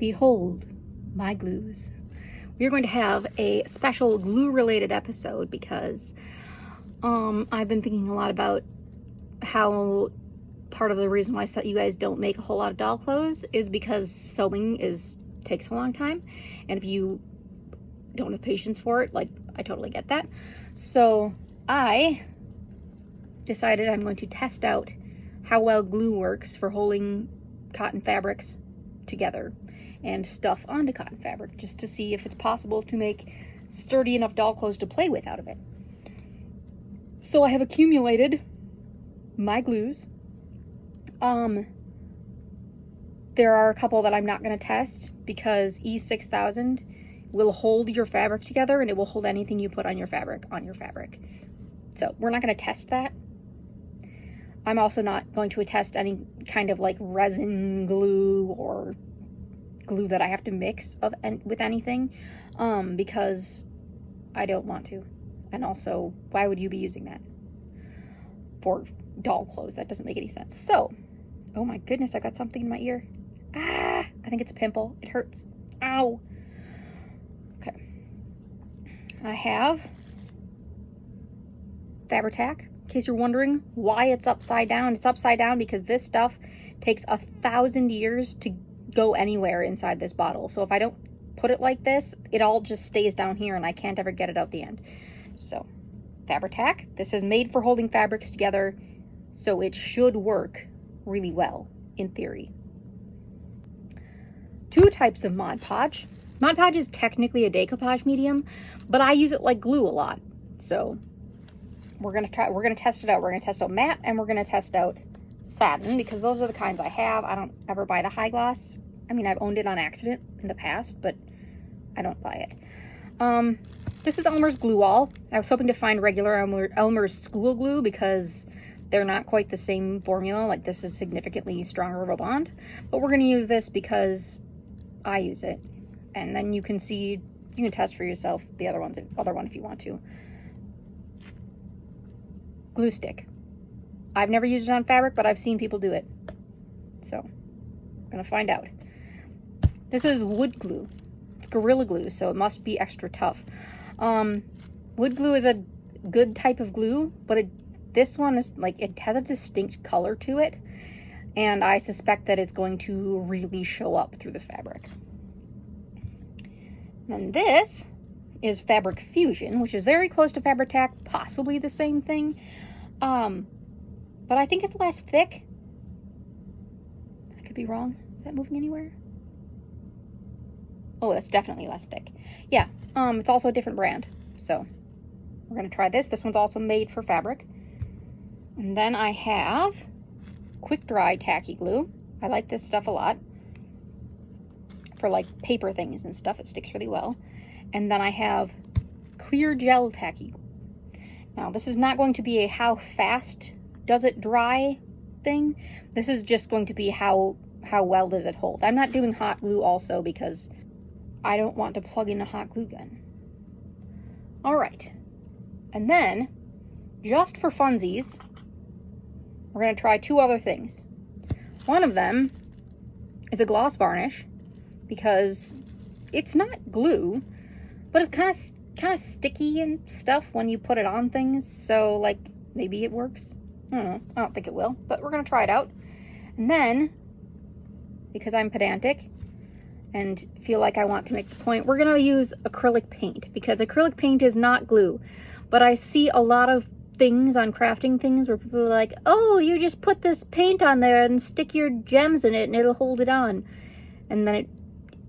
Behold my glues. We are going to have a special glue related episode because I've been thinking a lot about how part of the reason why you guys don't make a whole lot of doll clothes is because sewing takes a long time, and if you don't have patience for it, like, I totally get that. So I decided I'm going to test out how well glue works for holding cotton fabrics together and stuff onto cotton fabric, just to see if it's possible to make sturdy enough doll clothes to play with out of it. So I have accumulated my glues. There are a couple that I'm not going to test because E6000 will hold your fabric together, and it will hold anything you put on your fabric. So we're not going to test that. I'm also not going to test any kind of like resin glue or glue that I have to mix with anything, because I don't want to. And also, why would you be using that for doll clothes? That doesn't make any sense. So, oh my goodness, I got something in my ear. I think it's a pimple. It hurts. Ow. Okay. I have Fabri-Tac. In case you're wondering why it's upside down, it's upside down because this stuff takes 1,000 years to go anywhere inside this bottle. So if I don't put it like this, it all just stays down here and I can't ever get it out the end. So, Fabri-Tac. This is made for holding fabrics together, so it should work really well, in theory. 2 types of Mod Podge. Mod Podge is technically a decoupage medium, but I use it like glue a lot. So we're gonna test it out. We're gonna test out matte, and we're gonna test out satin, because those are the kinds I have. I don't ever buy the high gloss. I mean, I've owned it on accident in the past, but I don't buy it. This is Elmer's Glue Wall. I was hoping to find regular Elmer's School Glue because they're not quite the same formula. Like, this is significantly stronger of a bond, but we're going to use this because I use it, and then you can test for yourself the other one if you want to. Glue stick. I've never used it on fabric, but I've seen people do it, so I'm gonna find out. This is wood glue. It's Gorilla Glue, so it must be extra tough. Wood glue is a good type of glue, but this one is like, it has a distinct color to it, and I suspect that it's going to really show up through the fabric. And this is Fabric Fusion, which is very close to Fabri-Tac, possibly the same thing, but I think it's less thick. I could be wrong. Is that moving anywhere? Oh, that's definitely less thick. Yeah, it's also a different brand, so we're gonna try this. This one's also made for fabric. And then I have Quick Dry Tacky Glue. I like this stuff a lot for like paper things and stuff. It sticks really well. And then I have Clear Gel Tacky Glue. Now, this is not going to be a how fast does it dry thing. This is just going to be how well does it hold. I'm not doing hot glue also because I don't want to plug in a hot glue gun. All right. And then, just for funsies, we're going to try 2 other things. One of them is a gloss varnish, because it's not glue, but it's kind of sticky and stuff when you put it on things, so like, maybe it works. I don't know. I don't think it will, but we're going to try it out. And then, because I'm pedantic and feel like I want to make the point, we're going to use acrylic paint, because acrylic paint is not glue. But I see a lot of things on crafting things where people are like, oh, you just put this paint on there and stick your gems in it and it'll hold it on. And then it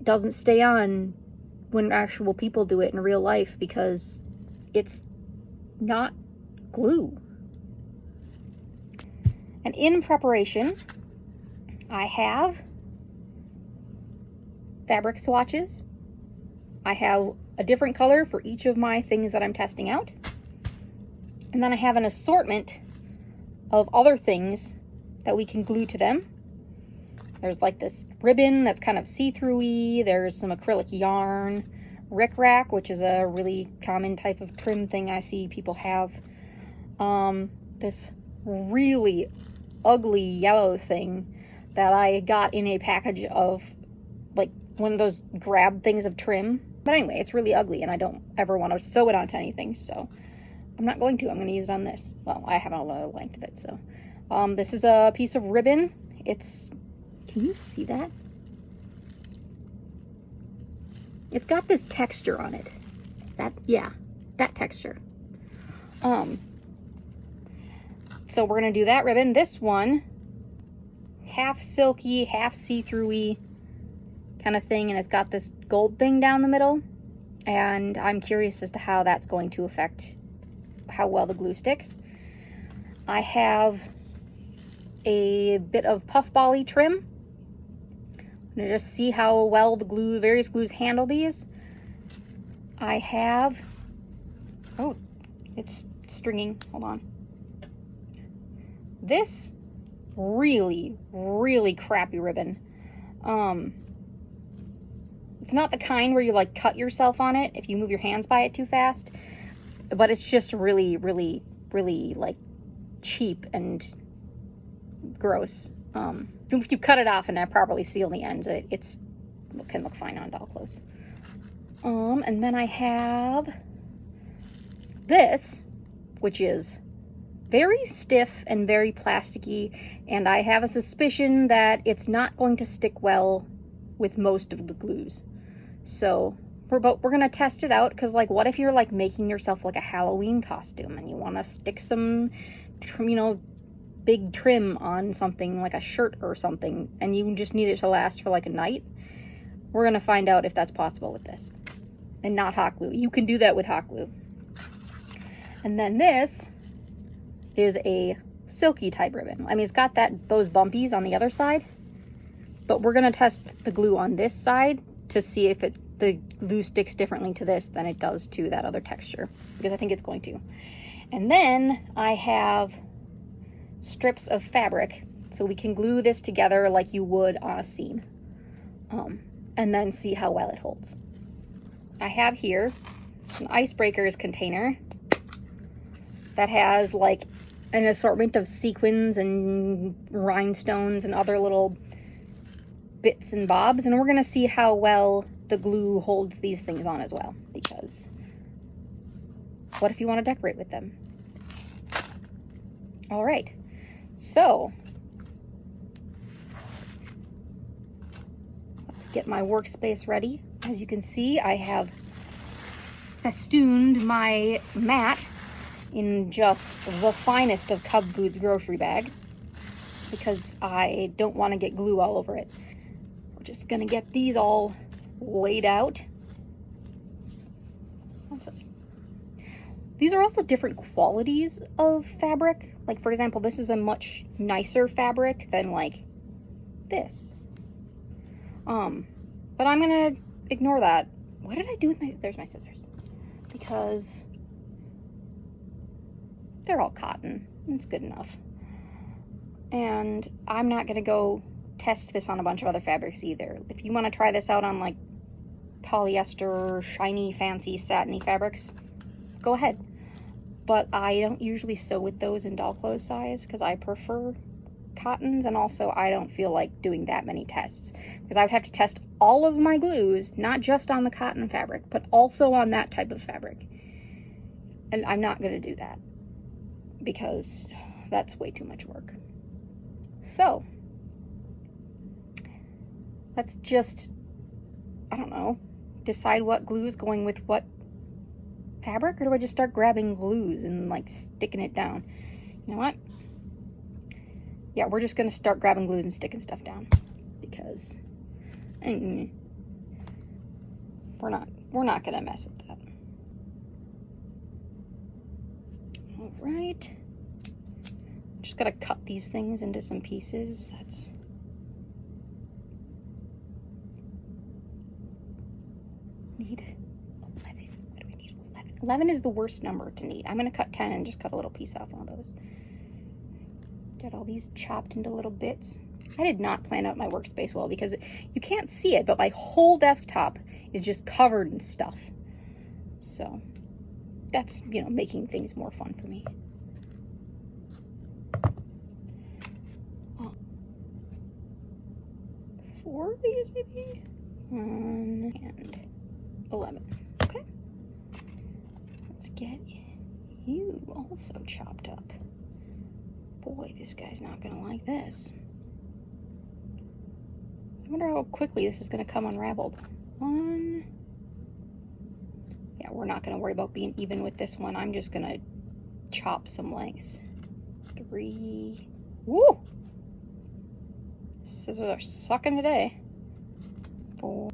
doesn't stay on when actual people do it in real life because it's not glue. And in preparation, I have fabric swatches. I have a different color for each of my things that I'm testing out. And then I have an assortment of other things that we can glue to them. There's like this ribbon that's kind of see-through-y. There's some acrylic yarn. Rickrack, which is a really common type of trim thing I see people have. This really ugly yellow thing that I got in a package of like one of those grab things of trim. But anyway, it's really ugly and I don't ever want to sew it onto anything, so I'm not going to. I'm going to use it on this. Well, I have a length of it, so. This is a piece of ribbon. It's, can you see that? It's got this texture on it. Is that, yeah, that texture. So we're going to do that ribbon. This one, half silky, half see-through-y kind of thing, and it's got this gold thing down the middle, and I'm curious as to how that's going to affect how well the glue sticks. I have a bit of puffball-y trim. I'm going to just see how well the glue, various glues handle these. I have, oh, it's stringing, hold on. This really, really crappy ribbon. It's not the kind where you like cut yourself on it if you move your hands by it too fast, but it's just really, really, really like cheap and gross. If you cut it off and properly seal the ends, it can look fine on doll clothes. And then I have this, which is very stiff and very plasticky, and I have a suspicion that it's not going to stick well with most of the glues. So we're gonna test it out, because like, what if you're like making yourself like a Halloween costume and you want to stick some, you know, big trim on something like a shirt or something, and you just need it to last for like a night? We're gonna find out if that's possible with this, and not hot glue. You can do that with hot glue. And then this is a silky type ribbon. I mean, it's got those bumpies on the other side, but we're gonna test the glue on this side to see if the glue sticks differently to this than it does to that other texture, because I think it's going to. And then I have strips of fabric, so we can glue this together like you would on a seam, and then see how well it holds. I have here an Icebreakers container that has like an assortment of sequins and rhinestones and other little bits and bobs, and we're gonna see how well the glue holds these things on as well, because what if you want to decorate with them? All right, so let's get my workspace ready. As you can see, I have festooned my mat in just the finest of Cub Foods grocery bags, because I don't want to get glue all over it. We're just gonna get these all laid out. These are also different qualities of fabric. Like, for example, this is a much nicer fabric than like this. But I'm gonna ignore that. What did I do with there's my scissors. Because they're all cotton. It's good enough. And I'm not gonna go test this on a bunch of other fabrics either. If you want to try this out on like polyester, shiny, fancy, satiny fabrics, go ahead. But I don't usually sew with those in doll clothes size, because I prefer cottons, and also I don't feel like doing that many tests, because I would have to test all of my glues, not just on the cotton fabric, but also on that type of fabric. And I'm not going to do that, because that's way too much work. So let's just, I don't know, decide what glue is going with what fabric, or do I just start grabbing glues and like sticking it down? You know what? Yeah, we're just gonna start grabbing glues and sticking stuff down, because we're not gonna mess with that. All right, just gotta cut these things into some pieces. That's need 11. What do we need? 11. 11 is the worst number to need. I'm gonna cut 10 and just cut a little piece off one of those. Get all these chopped into little bits. I did not plan out my workspace well, because you can't see it, but my whole desktop is just covered in stuff. So that's, you know, making things more fun for me. 4 of these maybe? 1 and 11. Okay. Let's get you also chopped up. Boy, this guy's not gonna like this. I wonder how quickly this is gonna come unraveled. 1. Yeah, we're not gonna worry about being even with this one. I'm just gonna chop some lengths. 3. Woo! Scissors are sucking today. 4.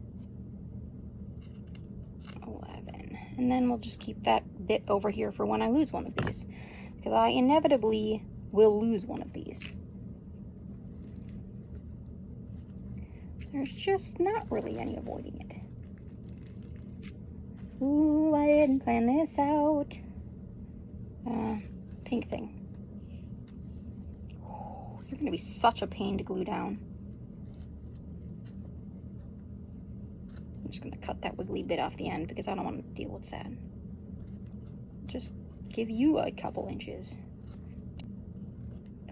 11. And then we'll just keep that bit over here for when I lose one of these, because I inevitably will lose one of these. There's just not really any avoiding it. Ooh, I didn't plan this out. Pink thing. Oh, you're gonna be such a pain to glue down. I'm just gonna cut that wiggly bit off the end because I don't want to deal with that. Just give you a couple inches.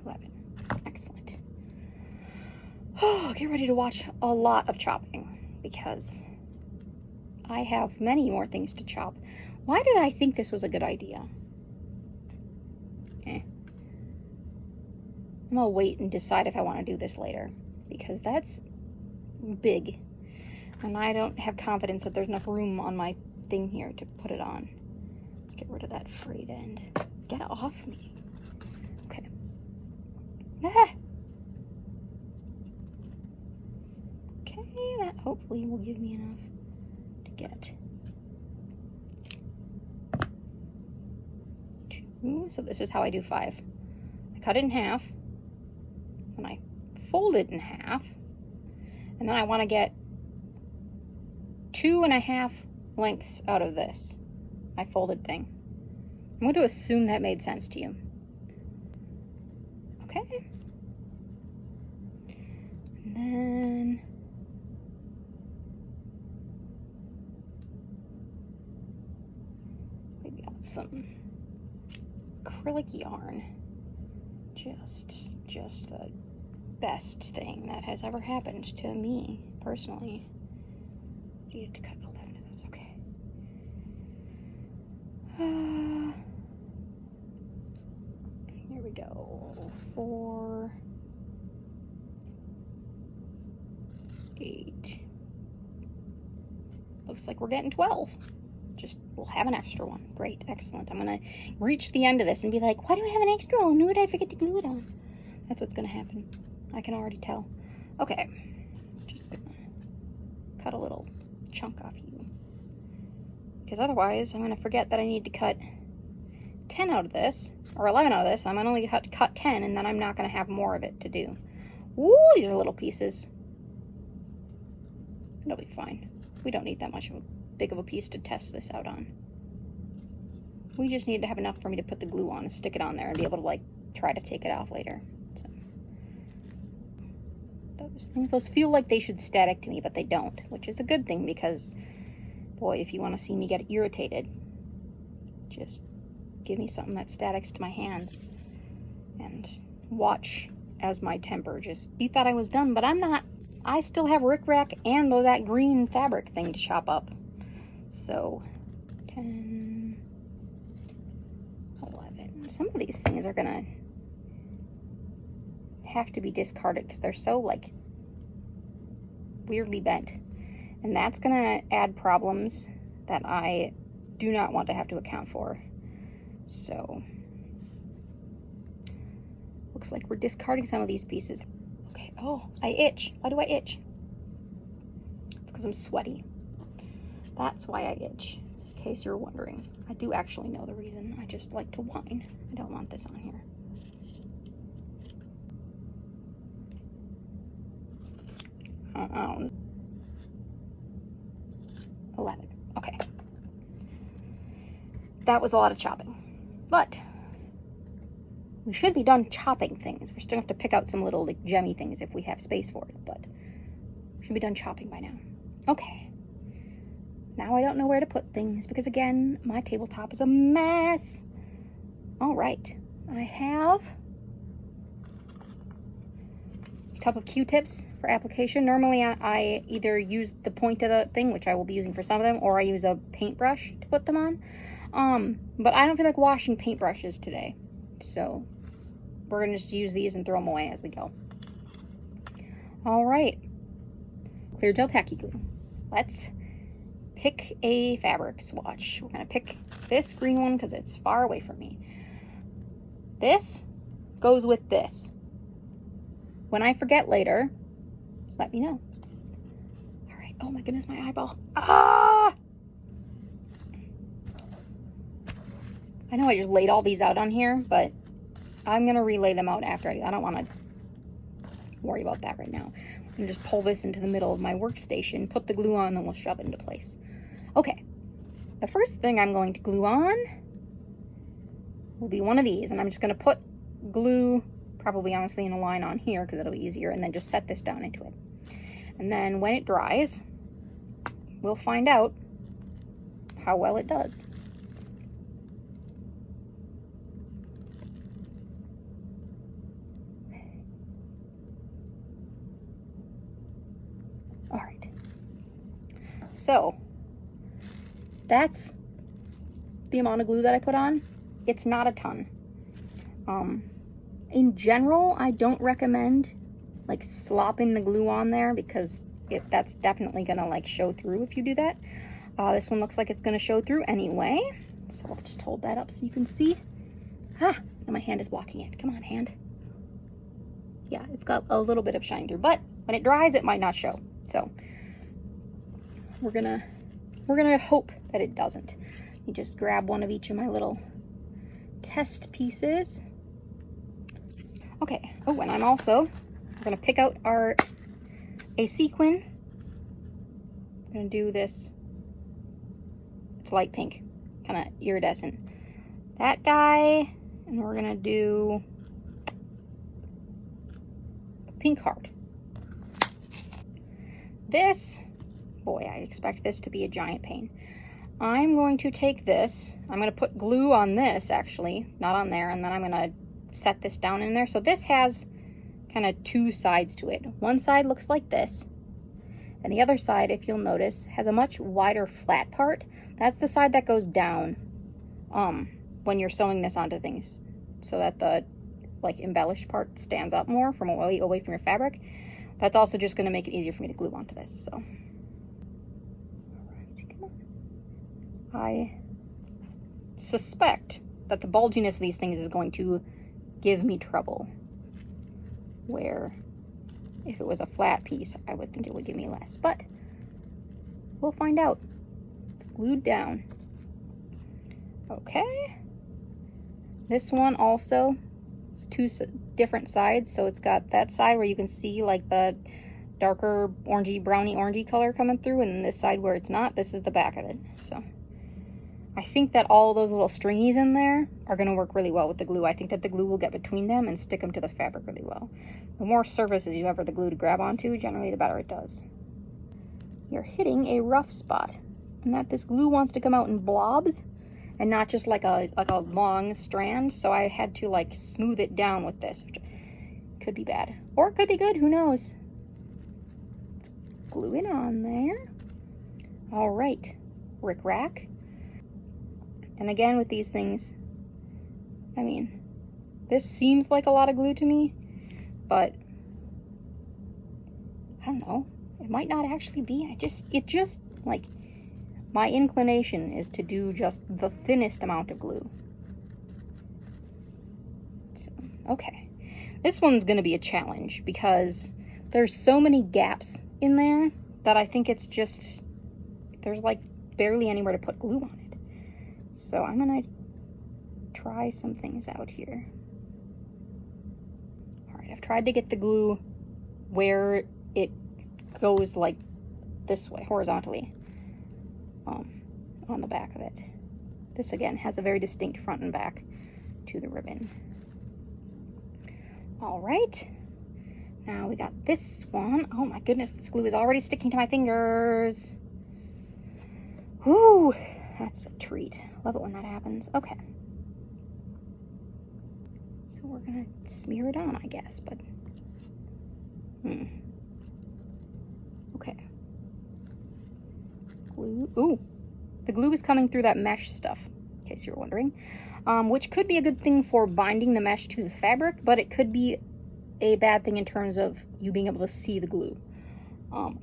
11. Excellent. Oh, get ready to watch a lot of chopping because I have many more things to chop. Why did I think this was a good idea? I'm gonna wait and decide if I want to do this later because that's big and I don't have confidence that there's enough room on my thing here to put it on. Let's get rid of that frayed end. Get off me. Okay. Ah. Okay, that hopefully will give me enough to get 2. So this is how I do 5. I cut it in half, and I fold it in half, and then I want to get 2.5 lengths out of this, my folded thing. I'm going to assume that made sense to you. Okay. And then we got some acrylic yarn. Just the best thing that has ever happened to me personally. Needed to cut 11 of those. Okay. Here we go. 4, 8. Looks like we're getting 12. Just, we'll have an extra one. Great, excellent. I'm gonna reach the end of this and be like, why do I have an extra one? Who did I forget to glue it on? That's what's gonna happen. I can already tell. Okay, just gonna cut a little chunk off you. Because otherwise, I'm gonna forget that I need to cut 10 out of this, or 11 out of this. I'm gonna only have to cut 10, and then I'm not gonna have more of it to do. Ooh, these are little pieces. It'll be fine. We don't need that much of a big of a piece to test this out on. We just need to have enough for me to put the glue on and stick it on there and be able to like try to take it off later. So, those feel like they should static to me, but they don't, which is a good thing because boy, if you want to see me get irritated, just give me something that statics to my hands and watch as my temper just, you thought I was done, but I'm not. I still have rickrack and that green fabric thing to chop up. So 10, 11. Some of these things are gonna have to be discarded because they're so like weirdly bent, and that's gonna add problems that I do not want to have to account for. So looks like we're discarding some of these pieces. Okay. Oh, I itch. Why do I itch? It's because I'm sweaty. That's why I itch, in case you're wondering. I do actually know the reason. I just like to whine. I don't want this on here. Oh. 11. Okay. That was a lot of chopping. But we should be done chopping things. We're still going to have to pick out some little like gemmy things if we have space for it, but we should be done chopping by now. Okay. Now I don't know where to put things because, again, my tabletop is a mess. All right. I have couple of Q-tips for application. Normally I either use the point of the thing, which I will be using for some of them, or I use a paintbrush to put them on. But I don't feel like washing paintbrushes today. So we're going to just use these and throw them away as we go. All right. Clear gel tacky glue. Let's pick a fabric swatch. We're going to pick this green one because it's far away from me. This goes with this. When I forget later, let me know. All right. Oh my goodness, my eyeball. Ah! I know I just laid all these out on here, but I'm going to relay them out after I don't want to worry about that right now. I'm going to just pull this into the middle of my workstation, put the glue on, then we'll shove it into place. Okay. The first thing I'm going to glue on will be one of these, and I'm just going to put glue, probably honestly in a line on here because it'll be easier, and then just set this down into it. And then when it dries, we'll find out how well it does. All right. So that's the amount of glue that I put on. It's not a ton. In general, I don't recommend like slopping the glue on there because that's definitely gonna like show through if you do that. This one looks like it's gonna show through anyway. So I'll just hold that up so you can see. Ah, and my hand is blocking it. Come on, hand. Yeah, it's got a little bit of shine through, but when it dries, it might not show. So we're gonna hope that it doesn't. You just grab one of each of my little test pieces. Okay. Oh, and we're gonna pick out a sequin. I'm gonna do this. It's light pink, kind of iridescent. That guy, and we're gonna do a pink heart. This, boy, I expect this to be a giant pain. I'm going to take this, I'm going to put glue on this actually, not on there, and then I'm going to set this down in there. So this has kind of two sides to it. One side looks like this, and the other side, if you'll notice, has a much wider flat part. That's the side that goes down when you're sewing this onto things, so that the like embellished part stands up more from away from your fabric. That's also just going to make it easier for me to glue onto this. So, all right, come on. I suspect that the bulginess of these things is going to give me trouble. Where, if it was a flat piece, I would think it would give me less. But we'll find out. It's glued down. Okay. This one also. It's two different sides, so it's got that side where you can see like the darker orangey, browny, orangey color coming through, and then this side where it's not, this is the back of it. So I think that all those little stringies in there are going to work really well with the glue. I think that the glue will get between them and stick them to the fabric really well. The more surfaces you have for the glue to grab onto, generally the better it does. You're hitting a rough spot, and that this glue wants to come out in blobs and not just like a long strand, so I had to like smooth it down with this, which could be bad. Or it could be good, who knows? Let's glue it on there. All right, Rick Rack. And again with these things, I mean, this seems like a lot of glue to me, but I don't know. It might not actually be. It just like, my inclination is to do just the thinnest amount of glue. So, okay. This one's going to be a challenge because there's so many gaps in there that I think it's just, there's like barely anywhere to put glue on it. So I'm going to try some things out here. All right, I've tried to get the glue where it goes like this way, horizontally. On the back of it. This again has a very distinct front and back to the ribbon. All right, now we got this one. Oh my goodness, this glue is already sticking to my fingers. Whoo, that's a treat. Love it when that happens. Okay, so we're gonna smear it on, I guess, but Okay. Glue. Ooh, the glue is coming through that mesh stuff, in case you were wondering. Which could be a good thing for binding the mesh to the fabric, but it could be a bad thing in terms of you being able to see the glue.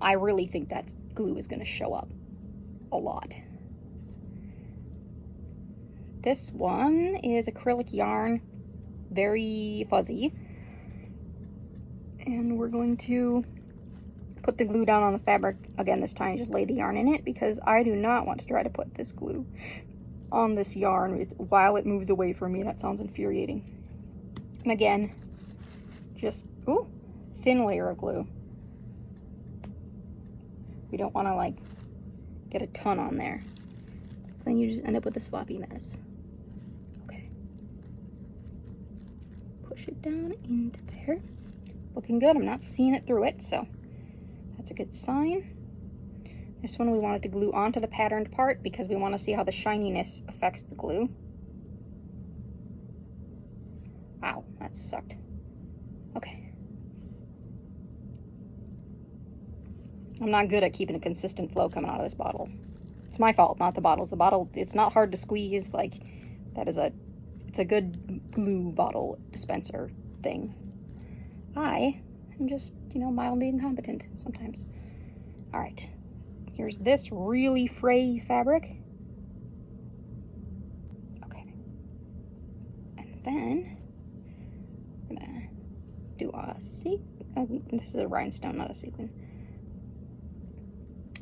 I really think that glue is going to show up a lot. This one is acrylic yarn, very fuzzy. And we're going to put the glue down on the fabric again this time, just lay the yarn in it, because I do not want to try to put this glue on this yarn while it moves away from me. That sounds infuriating. And again, just, ooh, thin layer of glue. We don't want to like get a ton on there. So then you just end up with a sloppy mess. Okay. Push it down into there. Looking good. I'm not seeing it through it, so that's a good sign. This one we wanted to glue onto the patterned part because we want to see how the shininess affects the glue. Wow, that sucked. Okay. I'm not good at keeping a consistent flow coming out of this bottle. It's my fault, not the bottles. The bottle, it's not hard to squeeze. Like, it's a good glue bottle dispenser thing. I am just, mildly incompetent sometimes. All right, here's this really fray fabric. Okay, and then I'm gonna do a this is a rhinestone, not a sequin.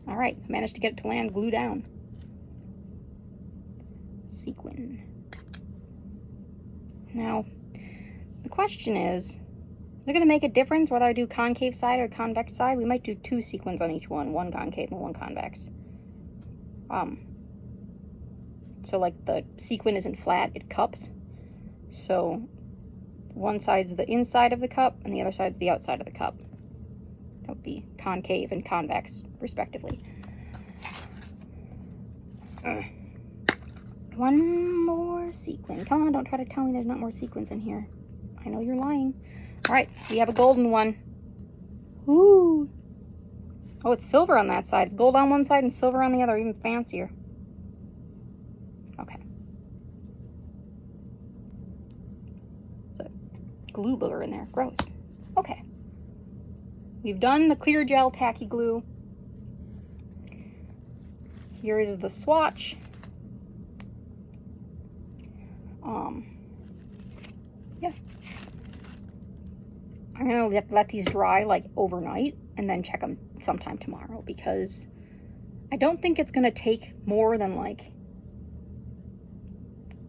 All right, I managed to get it to land glue down. Sequin. Now, the question is it going to make a difference whether I do concave side or convex side? We might do 2 sequins on each one concave and one convex. So like the sequin isn't flat, it cups. So one side's the inside of the cup and the other side's the outside of the cup. That would be concave and convex, respectively. One more sequin. Come on, don't try to tell me there's not more sequins in here. I know you're lying. All right, we have a golden one. Ooh. Oh, it's silver on that side. It's gold on one side and silver on the other, even fancier. Okay. So, glue booger in there. Gross. Okay. We've done the clear gel tacky glue. Here is the swatch. Yeah. I'm gonna let these dry like overnight and then check them sometime tomorrow, because I don't think it's gonna take more than like,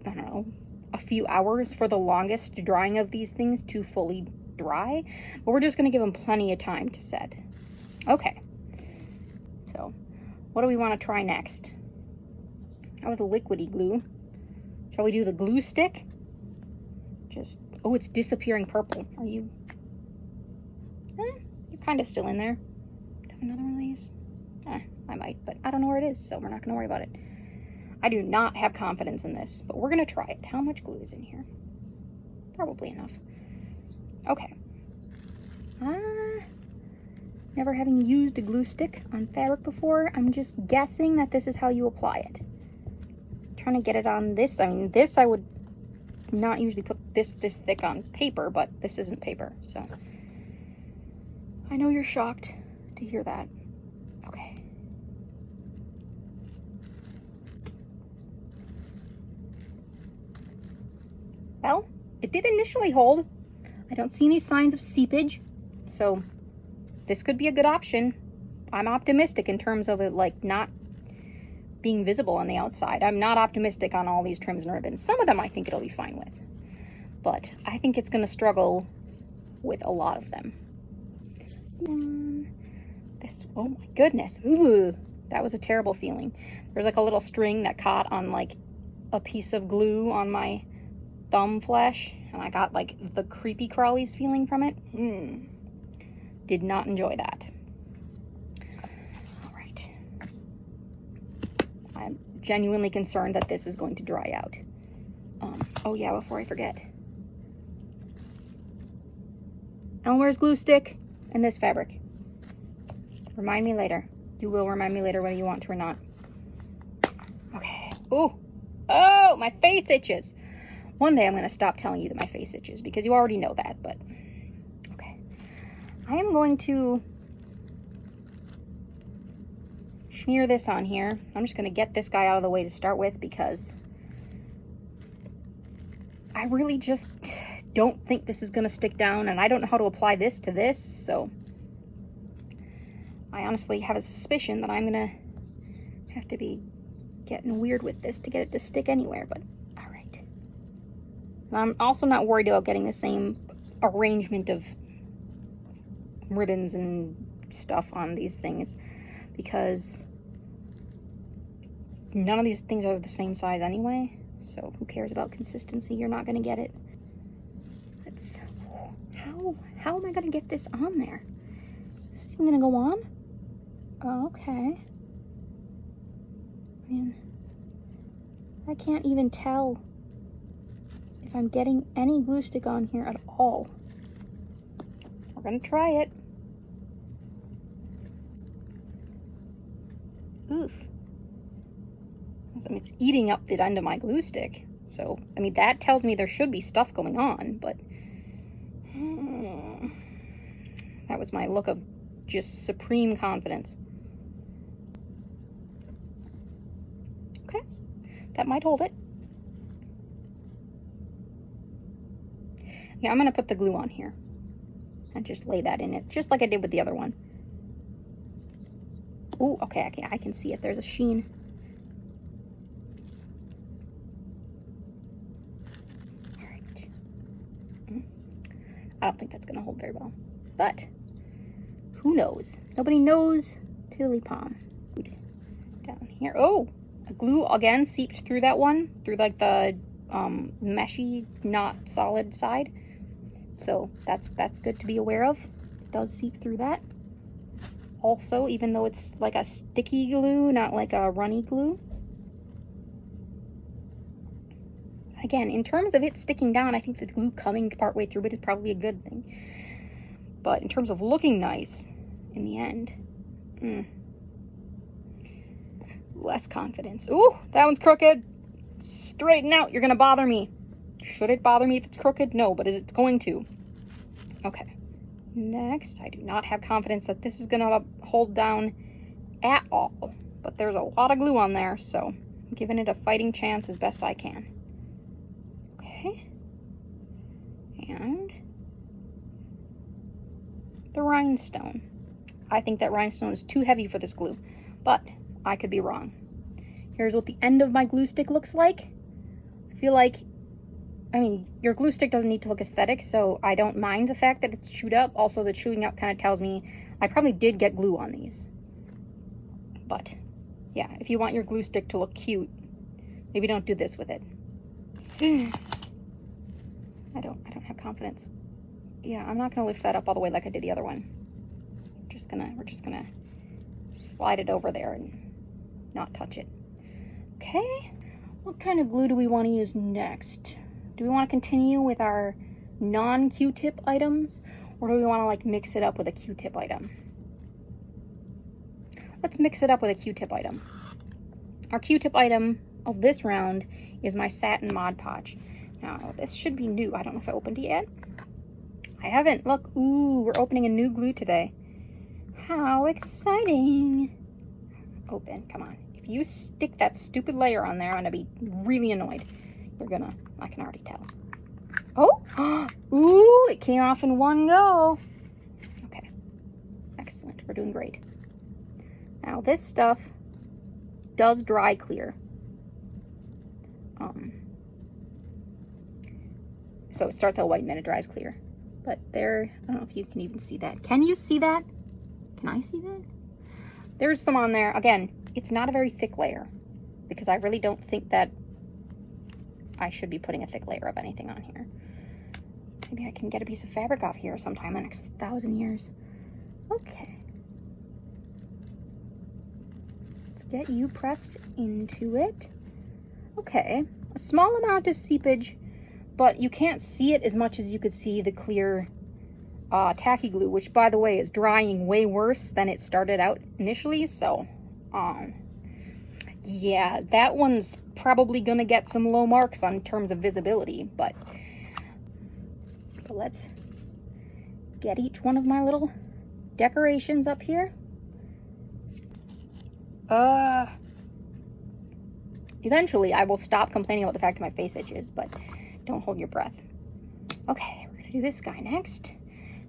I don't know, a few hours for the longest drying of these things to fully dry, but we're just gonna give them plenty of time to set. Okay, so what do we want to try next? That was a liquidy glue. Shall we do the glue stick? Oh, it's disappearing purple. Are you? You're kind of still in there. Do I have another one of these? I might, but I don't know where it is, so we're not gonna worry about it. I do not have confidence in this, but we're gonna try it. How much glue is in here? Probably enough. Okay. Never having used a glue stick on fabric before, I'm just guessing that this is how you apply it. Trying to get it on this. I mean, this I would not usually put this thick on paper, but this isn't paper, so I know you're shocked to hear that. Okay. Well, it did initially hold. I don't see any signs of seepage, so this could be a good option. I'm optimistic in terms of it like not being visible on the outside. I'm not optimistic on all these trims and ribbons. Some of them I think it'll be fine with, but I think it's going to struggle with a lot of them. This, oh my goodness. Ooh, that was a terrible feeling. There's like a little string that caught on like a piece of glue on my thumb flesh, and I got like the creepy crawlies feeling from it. Did not enjoy that. All right. I'm genuinely concerned that this is going to dry out. Oh yeah, before I forget. Elmer's glue stick. and this fabric. Remind me later. You will remind me later whether you want to or not. Okay. Ooh. Oh, my face itches. One day I'm going to stop telling you that my face itches because you already know that, but okay. I am going to smear this on here. I'm just going to get this guy out of the way to start with because I really just don't think this is going to stick down, and I don't know how to apply this to this, so I honestly have a suspicion that I'm going to have to be getting weird with this to get it to stick anywhere, but all right. And I'm also not worried about getting the same arrangement of ribbons and stuff on these things because none of these things are the same size anyway, so who cares about consistency? You're not going to get it. Let's, how am I going to get this on there? Is this even going to go on? Oh, okay. I mean, I can't even tell if I'm getting any glue stick on here at all. We're going to try it. Oof. I mean, it's eating up the end of my glue stick. So, I mean, that tells me there should be stuff going on, but that was my look of just supreme confidence. Okay, that might hold it. Yeah, I'm gonna put the glue on here and just lay that in it, just like I did with the other one. Oh, okay, I can see it. There's a sheen. All right. I don't think that's gonna hold very well, but who knows? Nobody knows till palm. Down here. Oh, a glue again seeped through that one, through like the meshy, not solid side. So that's good to be aware of. It does seep through that. Also, even though it's like a sticky glue, not like a runny glue. Again, in terms of it sticking down, I think the glue coming partway through it is probably a good thing. But in terms of looking nice, in the end, less confidence. Ooh, that one's crooked. Straighten out. You're going to bother me. Should it bother me if it's crooked? No, but is it going to? Okay. Next, I do not have confidence that this is going to hold down at all. But there's a lot of glue on there, so I'm giving it a fighting chance as best I can. Okay. And the rhinestone. I think that rhinestone is too heavy for this glue, but I could be wrong. Here's what the end of my glue stick looks like. I feel like, I mean, your glue stick doesn't need to look aesthetic, so I don't mind the fact that it's chewed up. Also, the chewing up kind of tells me I probably did get glue on these. But, yeah, if you want your glue stick to look cute, maybe don't do this with it. I don't have confidence. Yeah, I'm not gonna lift that up all the way like I did the other one. We're just gonna slide it over there and not touch it. Okay, what kind of glue do we want to use next? Do we want to continue with our non-Q-tip items, or do we want to like mix it up with a Q-tip item? Let's mix it up with a Q-tip item. Our Q-tip item of this round is my satin Mod Podge. Now, this should be new. I don't know if I opened it yet. I haven't. Look, ooh, we're opening a new glue today. How exciting. Open, come on. If you stick that stupid layer on there, I'm gonna be really annoyed. I can already tell. Oh, ooh, it came off in one go. Okay, excellent, we're doing great. Now this stuff does dry clear. So it starts out white and then it dries clear. But there, I don't know if you can even see that. Can you see that? Can I see that? There's some on there. Again, it's not a very thick layer because I really don't think that I should be putting a thick layer of anything on here. Maybe I can get a piece of fabric off here sometime in the next 1,000 years. Okay. Let's get you pressed into it. Okay. A small amount of seepage, but you can't see it as much as you could see the clear tacky glue, which by the way is drying way worse than it started out initially. So, yeah, that one's probably gonna get some low marks on terms of visibility, but let's get each one of my little decorations up here. Eventually I will stop complaining about the fact that my face itches, but don't hold your breath. Okay, we're gonna do this guy next.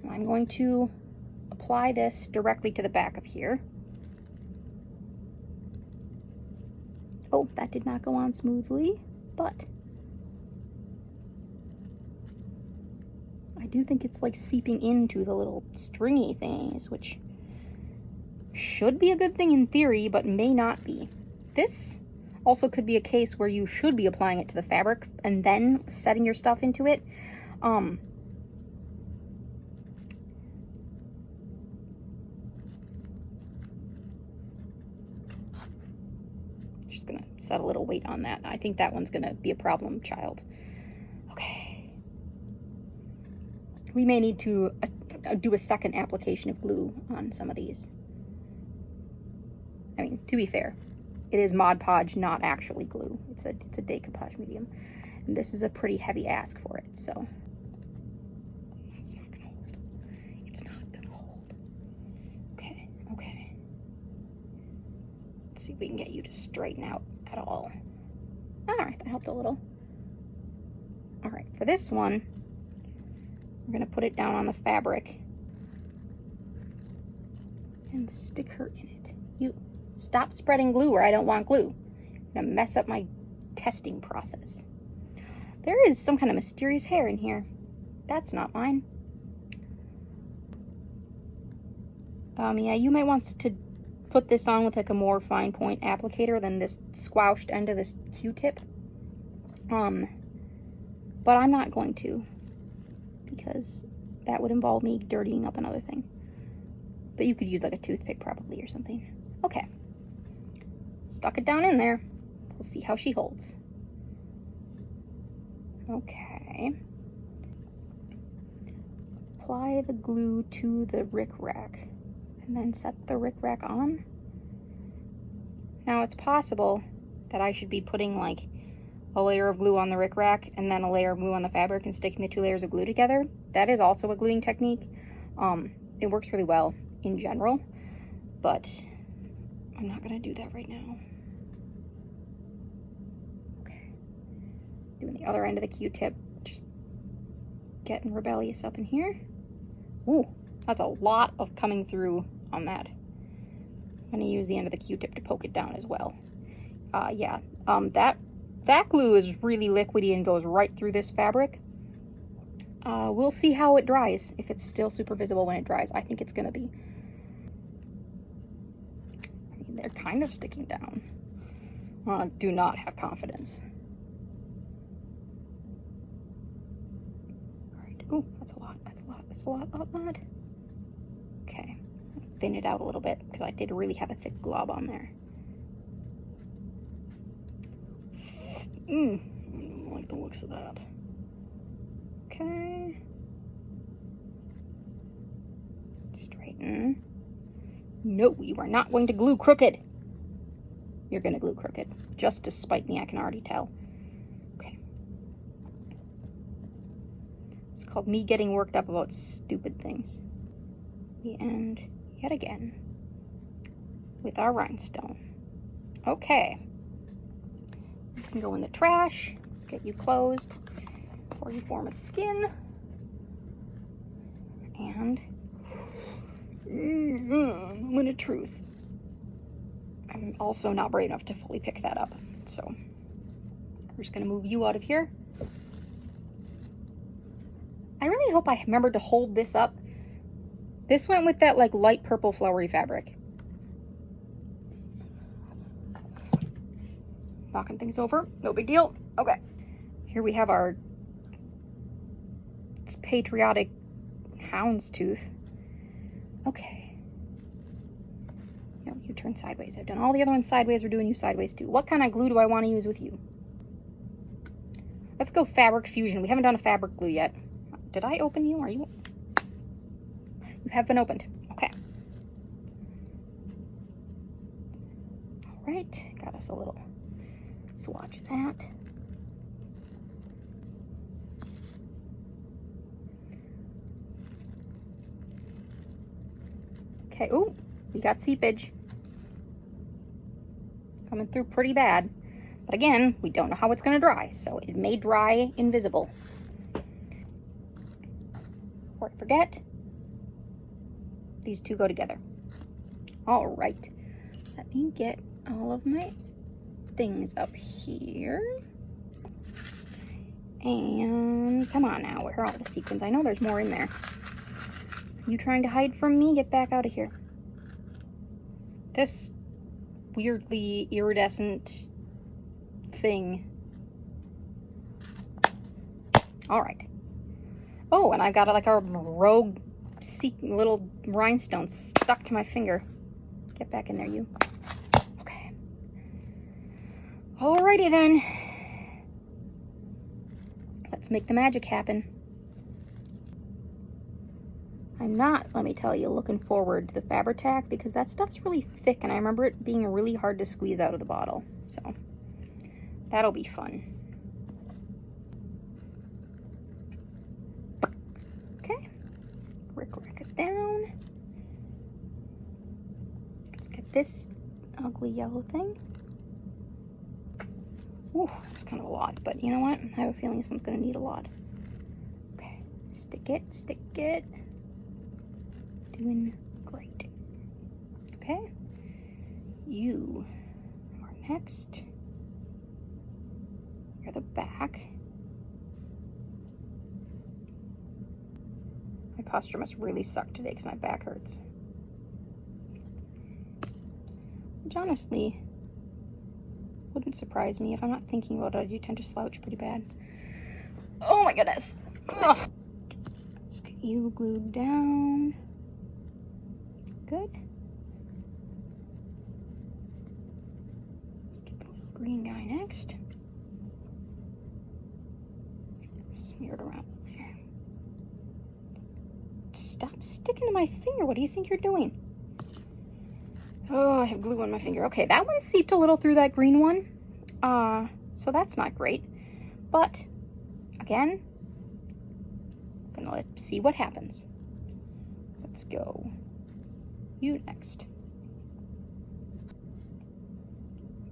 And I'm going to apply this directly to the back of here. Oh, that did not go on smoothly, but I do think it's like seeping into the little stringy things, which should be a good thing in theory, but may not be. This also could be a case where you should be applying it to the fabric and then setting your stuff into it. Just gonna set a little weight on that. I think that one's gonna be a problem child. Okay. We may need to do a second application of glue on some of these. I mean, to be fair, it is Mod Podge, not actually glue. It's a decoupage medium. And this is a pretty heavy ask for it, so. It's not gonna hold. It's not gonna hold. Okay, okay. Let's see if we can get you to straighten out at all. All right, that helped a little. All right, for this one, we're gonna put it down on the fabric and stick her in it. You stop spreading glue where I don't want glue. I'm gonna mess up my testing process. There is some kind of mysterious hair in here. That's not mine. Yeah, you might want to put this on with like a more fine point applicator than this squashed end of this Q-tip. But I'm not going to, because that would involve me dirtying up another thing. But you could use like a toothpick probably or something. Okay. Stuck it down in there. We'll see how she holds. Okay. Apply the glue to the rickrack and then set the rickrack on. Now it's possible that I should be putting like a layer of glue on the rickrack and then a layer of glue on the fabric and sticking the two layers of glue together. That is also a gluing technique. It works really well in general, but I'm not gonna do that right now. Okay. Doing the other end of the Q-tip, just getting rebellious up in here. Ooh, that's a lot of coming through on that. I'm gonna use the end of the Q-tip to poke it down as well. Yeah, that glue is really liquidy and goes right through this fabric. We'll see how it dries, if it's still super visible when it dries. I think it's gonna be. I mean, they're kind of sticking down. Do not have confidence. All right, ooh, that's a lot, that's a lot, that's a lot, lot. Okay, thin it out a little bit, because I did really have a thick glob on there. I don't like the looks of that. Okay. Straighten. No, you are not going to glue crooked. You're going to glue crooked. Just to spite me, I can already tell. Okay. It's called me getting worked up about stupid things. The end, yet again, with our rhinestone. Okay. You can go in the trash. Let's get you closed before you form a skin. And moment of truth. I'm also not brave enough to fully pick that up. So we're just gonna move you out of here. I really hope I remembered to hold this up. This went with that like light purple flowery fabric. Knocking things over, no big deal. Okay, here we have our patriotic houndstooth. Okay. No, you turn sideways. I've done all the other ones sideways. We're doing you sideways too. What kind of glue do I want to use with you? Let's go fabric fusion. We haven't done a fabric glue yet. Did I open you? Are you? have been opened. Okay. All right, got us a little swatch of that. Okay, ooh, we got seepage. Coming through pretty bad. But again, we don't know how it's gonna dry, so it may dry invisible. Before I forget, these two go together. All right, let me get all of my things up here. And come on now, where are all the sequins? I know there's more in there. Are you trying to hide from me? Get back out of here. This weirdly iridescent thing. All right. Oh, and I got like a rogue little rhinestone stuck to my finger. Get back in there, you. Okay. Alrighty then. Let's make the magic happen. I'm not, let me tell you, looking forward to the Fabri-Tac because that stuff's really thick and I remember it being really hard to squeeze out of the bottle. So that'll be fun. Okay, Rick us down. Let's get this ugly yellow thing. Ooh, that's kind of a lot, but you know what? I have a feeling this one's gonna need a lot. Okay, stick it, stick it. Doing great. Okay, you are next. You're the back. My posture must really suck today because my back hurts. Which honestly wouldn't surprise me. If I'm not thinking about it, I do tend to slouch pretty bad. Oh my goodness. Ugh. Get you glued down. Good. Let's get the little green guy next. Smear it around there. Stop sticking to my finger. What do you think you're doing? Oh, I have glue on my finger. Okay, that one seeped a little through that green one. So that's not great. But, again, I'm gonna let's see what happens. Let's go. You next.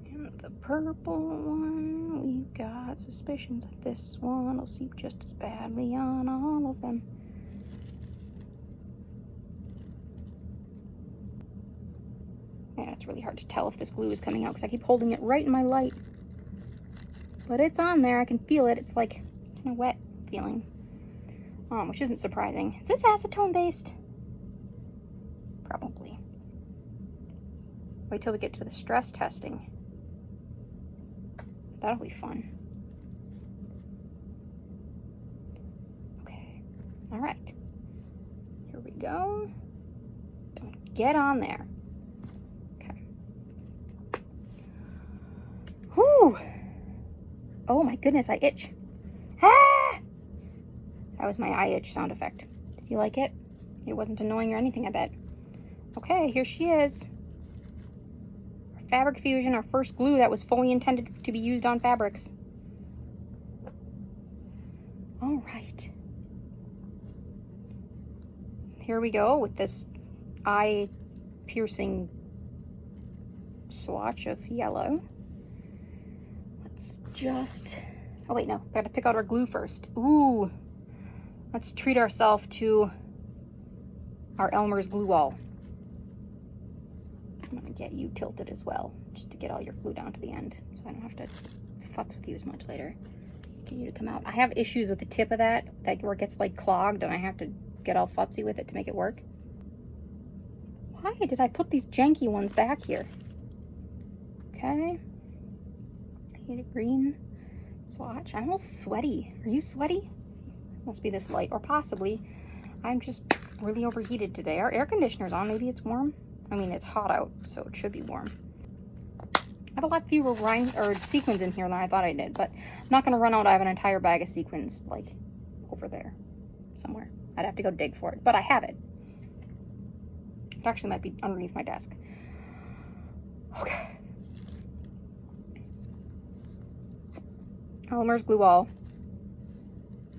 And the purple one, we've got suspicions that this one will seep just as badly on all of them. Yeah, it's really hard to tell if this glue is coming out because I keep holding it right in my light. But it's on there, I can feel it. It's like kind of wet feeling, which isn't surprising. Is this acetone based? Probably. Wait till we get to the stress testing. That'll be fun. Okay. All right. Here we go. Don't get on there. Okay. Whew. Oh my goodness, I itch. Ah! That was my eye itch sound effect. Did you like it? It wasn't annoying or anything, I bet. Okay, here she is. Our Fabric Fusion, our first glue that was fully intended to be used on fabrics. All right. Here we go with this eye-piercing swatch of yellow. Let's just... Oh wait, no, gotta pick out our glue first. Ooh, let's treat ourselves to our Elmer's glue wall. I'm gonna get you tilted as well, just to get all your glue down to the end, so I don't have to futz with you as much later. Get you to come out. I have issues with the tip of that where it gets like clogged and I have to get all futzy with it to make it work. Why did I put these janky ones back here? Okay. I need a green swatch. I'm all sweaty. Are you sweaty? Must be this light, or possibly I'm just really overheated today. Our air conditioner's on. Maybe it's warm. I mean, it's hot out, so it should be warm. I have a lot fewer sequins in here than I thought I did, but I'm not going to run out. I have an entire bag of sequins, like, over there somewhere. I'd have to go dig for it, but I have it. It actually might be underneath my desk. Okay. Elmer's Glue All.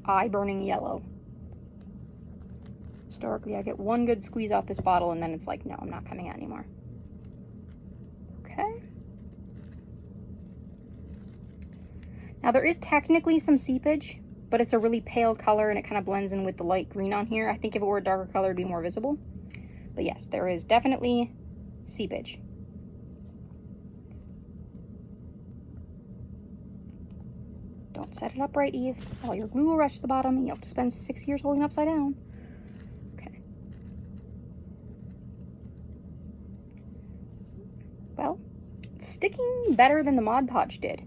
Eye burning yellow. Historically, I get one good squeeze off this bottle and then it's like, no, I'm not coming out anymore. Okay. Now there is technically some seepage, but it's a really pale color and it kind of blends in with the light green on here. I think if it were a darker color, it'd be more visible. But yes, there is definitely seepage. Don't set it up right, Eve. All your glue will rush to the bottom and you'll have to spend 6 years holding it upside down. Okay. Well, it's sticking better than the Mod Podge did.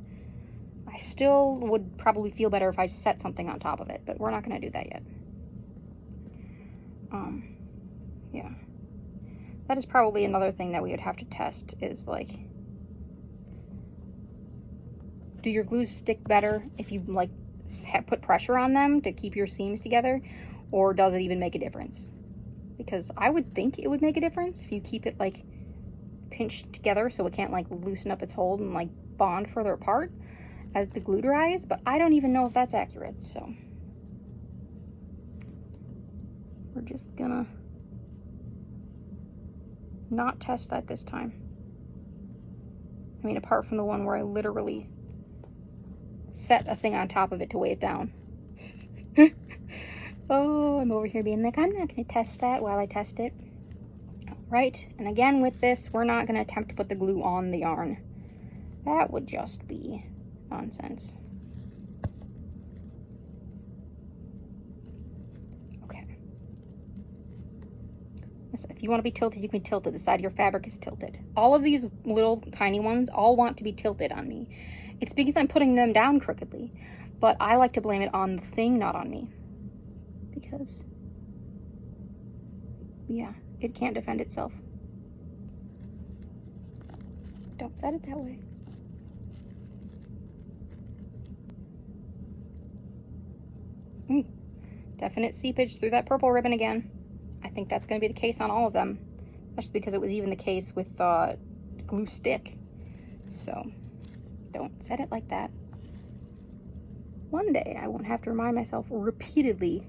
I still would probably feel better if I set something on top of it, but we're not going to do that yet. Yeah. That is probably another thing that we would have to test is, like, do your glues stick better if you, like, put pressure on them to keep your seams together, or does it even make a difference? Because I would think it would make a difference if you keep it, like, pinched together so it can't, like, loosen up its hold and, like, bond further apart as the glue dries, but I don't even know if that's accurate, so we're just gonna not test that this time. I mean, apart from the one where I literally set a thing on top of it to weigh it down. Oh, I'm over here being like, I'm not gonna test that while I test it. Right, and again with this, we're not gonna attempt to put the glue on the yarn. That would just be nonsense. Okay. So if you want to be tilted, you can tilt it. The side of your fabric is tilted. All of these little tiny ones all want to be tilted on me. It's because I'm putting them down crookedly. But I like to blame it on the thing, not on me. Because, yeah, it can't defend itself. Don't set it that way. Definite seepage through that purple ribbon again. I think that's going to be the case on all of them, especially because it was even the case with glue stick. So don't set it like that. One day I won't have to remind myself repeatedly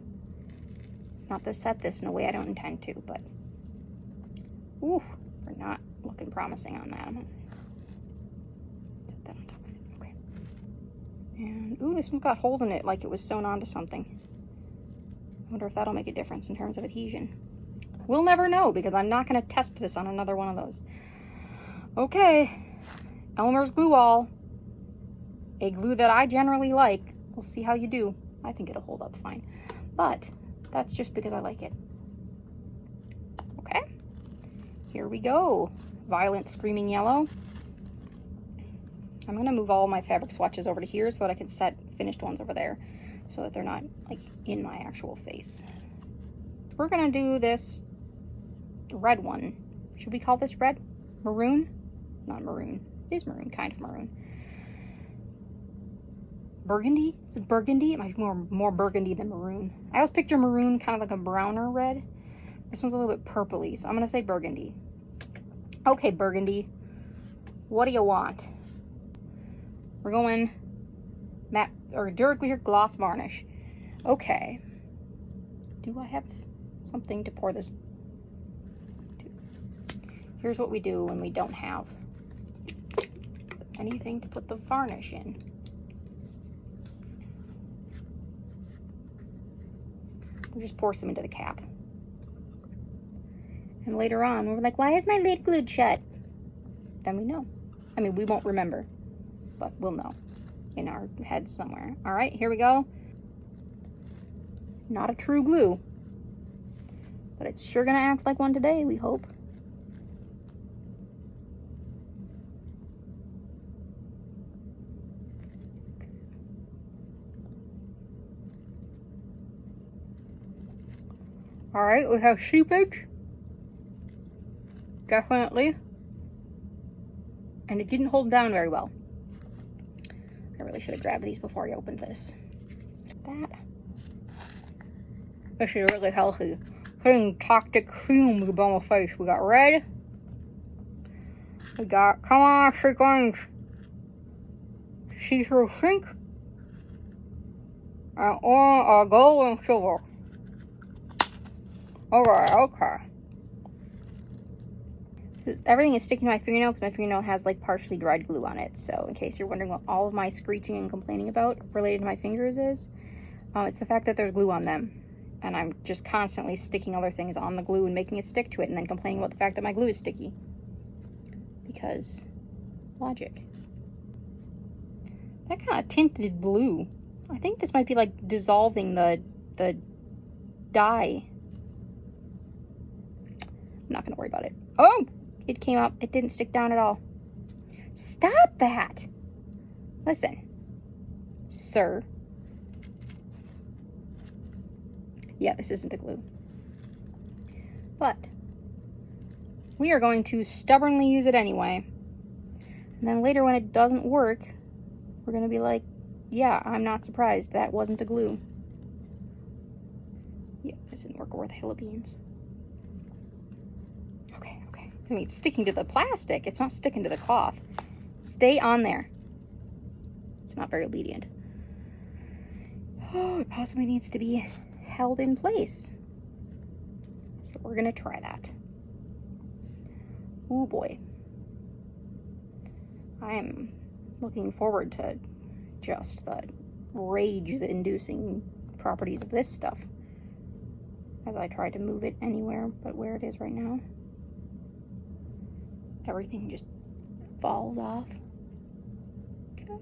not to set this in a way I don't intend to, but ooh, we're not looking promising on that. I'm gonna set that on top of it. Okay. And ooh, this one's got holes in it like it was sewn onto something. I wonder if that'll make a difference in terms of adhesion. We'll never know because I'm not going to test this on another one of those. Okay, Elmer's Glue All, a glue that I generally like. We'll see how you do. I think it'll hold up fine, but that's just because I like it. Okay, here we go. Violent Screaming Yellow. I'm going to move all my fabric swatches over to here so that I can set finished ones over there so that they're not, like, in my actual face. We're going to do this red one. Should we call this red? Maroon? Not maroon. It is maroon, kind of maroon. Burgundy? Is it burgundy? It might be more burgundy than maroon. I always picture maroon kind of like a browner red. This one's a little bit purpley, so I'm going to say burgundy. Okay, burgundy. What do you want? We're going matte or Duraclear gloss varnish. Okay. Do I have something to pour this to? Here's what we do when we don't have anything to put the varnish in. We just pour some into the cap. And later on, we're like, why is my lid glued shut? Then we know. I mean, we won't remember, but we'll know in our heads somewhere. All right, here we go. Not a true glue, but it's sure gonna act like one today, we hope. All right, we have seepage. Definitely. And it didn't hold down very well. I really should have grabbed these before I opened this. That. This is really healthy. putting toxic fumes on my face. We got red. We got, come on, sequins. See-through sink. And gold and silver. Okay. Everything is sticking to my fingernail because my fingernail has like partially dried glue on it. So in case you're wondering what all of my screeching and complaining about related to my fingers is, it's the fact that there's glue on them. And I'm just constantly sticking other things on the glue and making it stick to it and then complaining about the fact that my glue is sticky. Because logic. That kind of tinted blue. I think this might be like dissolving the dye. I'm not gonna worry about it. Oh! It came up. It didn't stick down at all. Stop that! Listen. Sir. Yeah, this isn't the glue. But we are going to stubbornly use it anyway. And then later when it doesn't work, we're going to be like, yeah, I'm not surprised. That wasn't the glue. Yeah, this didn't work worth a hill of beans. Okay. I mean, it's sticking to the plastic. It's not sticking to the cloth. Stay on there. It's not very obedient. Oh, it possibly needs to be held in place. So we're going to try that. Oh boy. I am looking forward to just the rage-inducing properties of this stuff as I try to move it anywhere but where it is right now. Everything just falls off. Okay.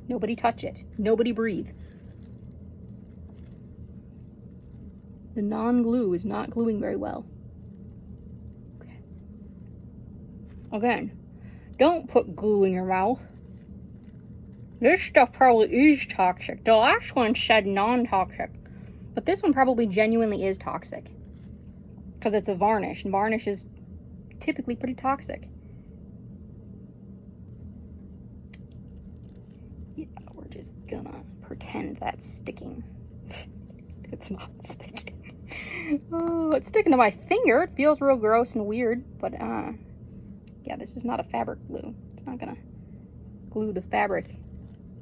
Nobody touch it. Nobody breathe. The non-glue is not gluing very well. Okay. Again, don't put glue in your mouth. This stuff probably is toxic. The last one said non-toxic. But this one probably genuinely is toxic. Because it's a varnish, and varnish is typically pretty toxic. Yeah, we're just gonna pretend that's sticking. It's not sticking. Oh, it's sticking to my finger. It feels real gross and weird, but yeah, this is not a fabric glue. It's not gonna glue the fabric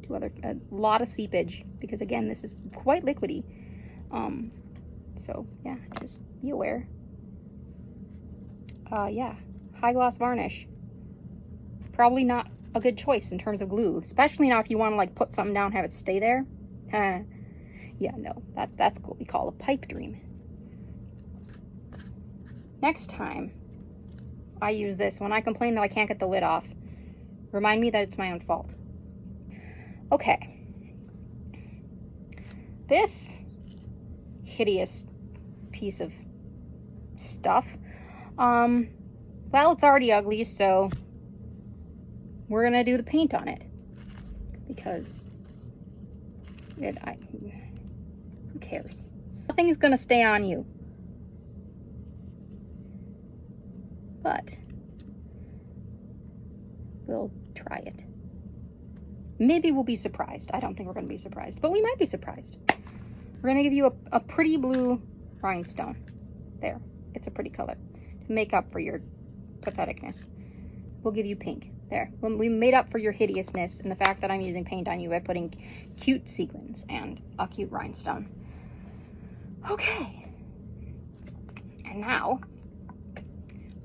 to a lot of seepage, because again, this is quite liquidy. So yeah, just be aware. Yeah, high gloss varnish. Probably not a good choice in terms of glue, especially now if you want to like put something down, have it stay there. Yeah, no, that's what we call a pipe dream. Next time I use this, when I complain that I can't get the lid off, remind me that it's my own fault. Okay. This hideous piece of stuff, well, it's already ugly, so we're gonna do the paint on it, because who cares? Nothing's gonna stay on you. But we'll try it. Maybe we'll be surprised. I don't think we're gonna be surprised, but we might be surprised. We're gonna give you a pretty blue rhinestone. There, it's a pretty color to make up for your patheticness. We'll give you pink. There, we made up for your hideousness and the fact that I'm using paint on you by putting cute sequins and a cute rhinestone. Okay. And now,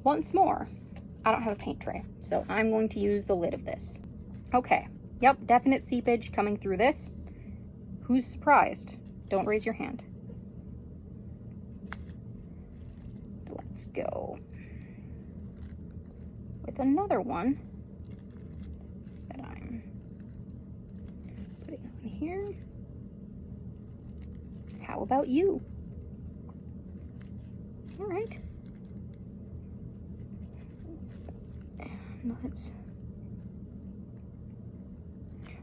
once more, I don't have a paint tray, so I'm going to use the lid of this. Okay, yep, definite seepage coming through this. Who's surprised? Don't raise your hand. Let's go with another one that I'm putting on here. How about you? All right.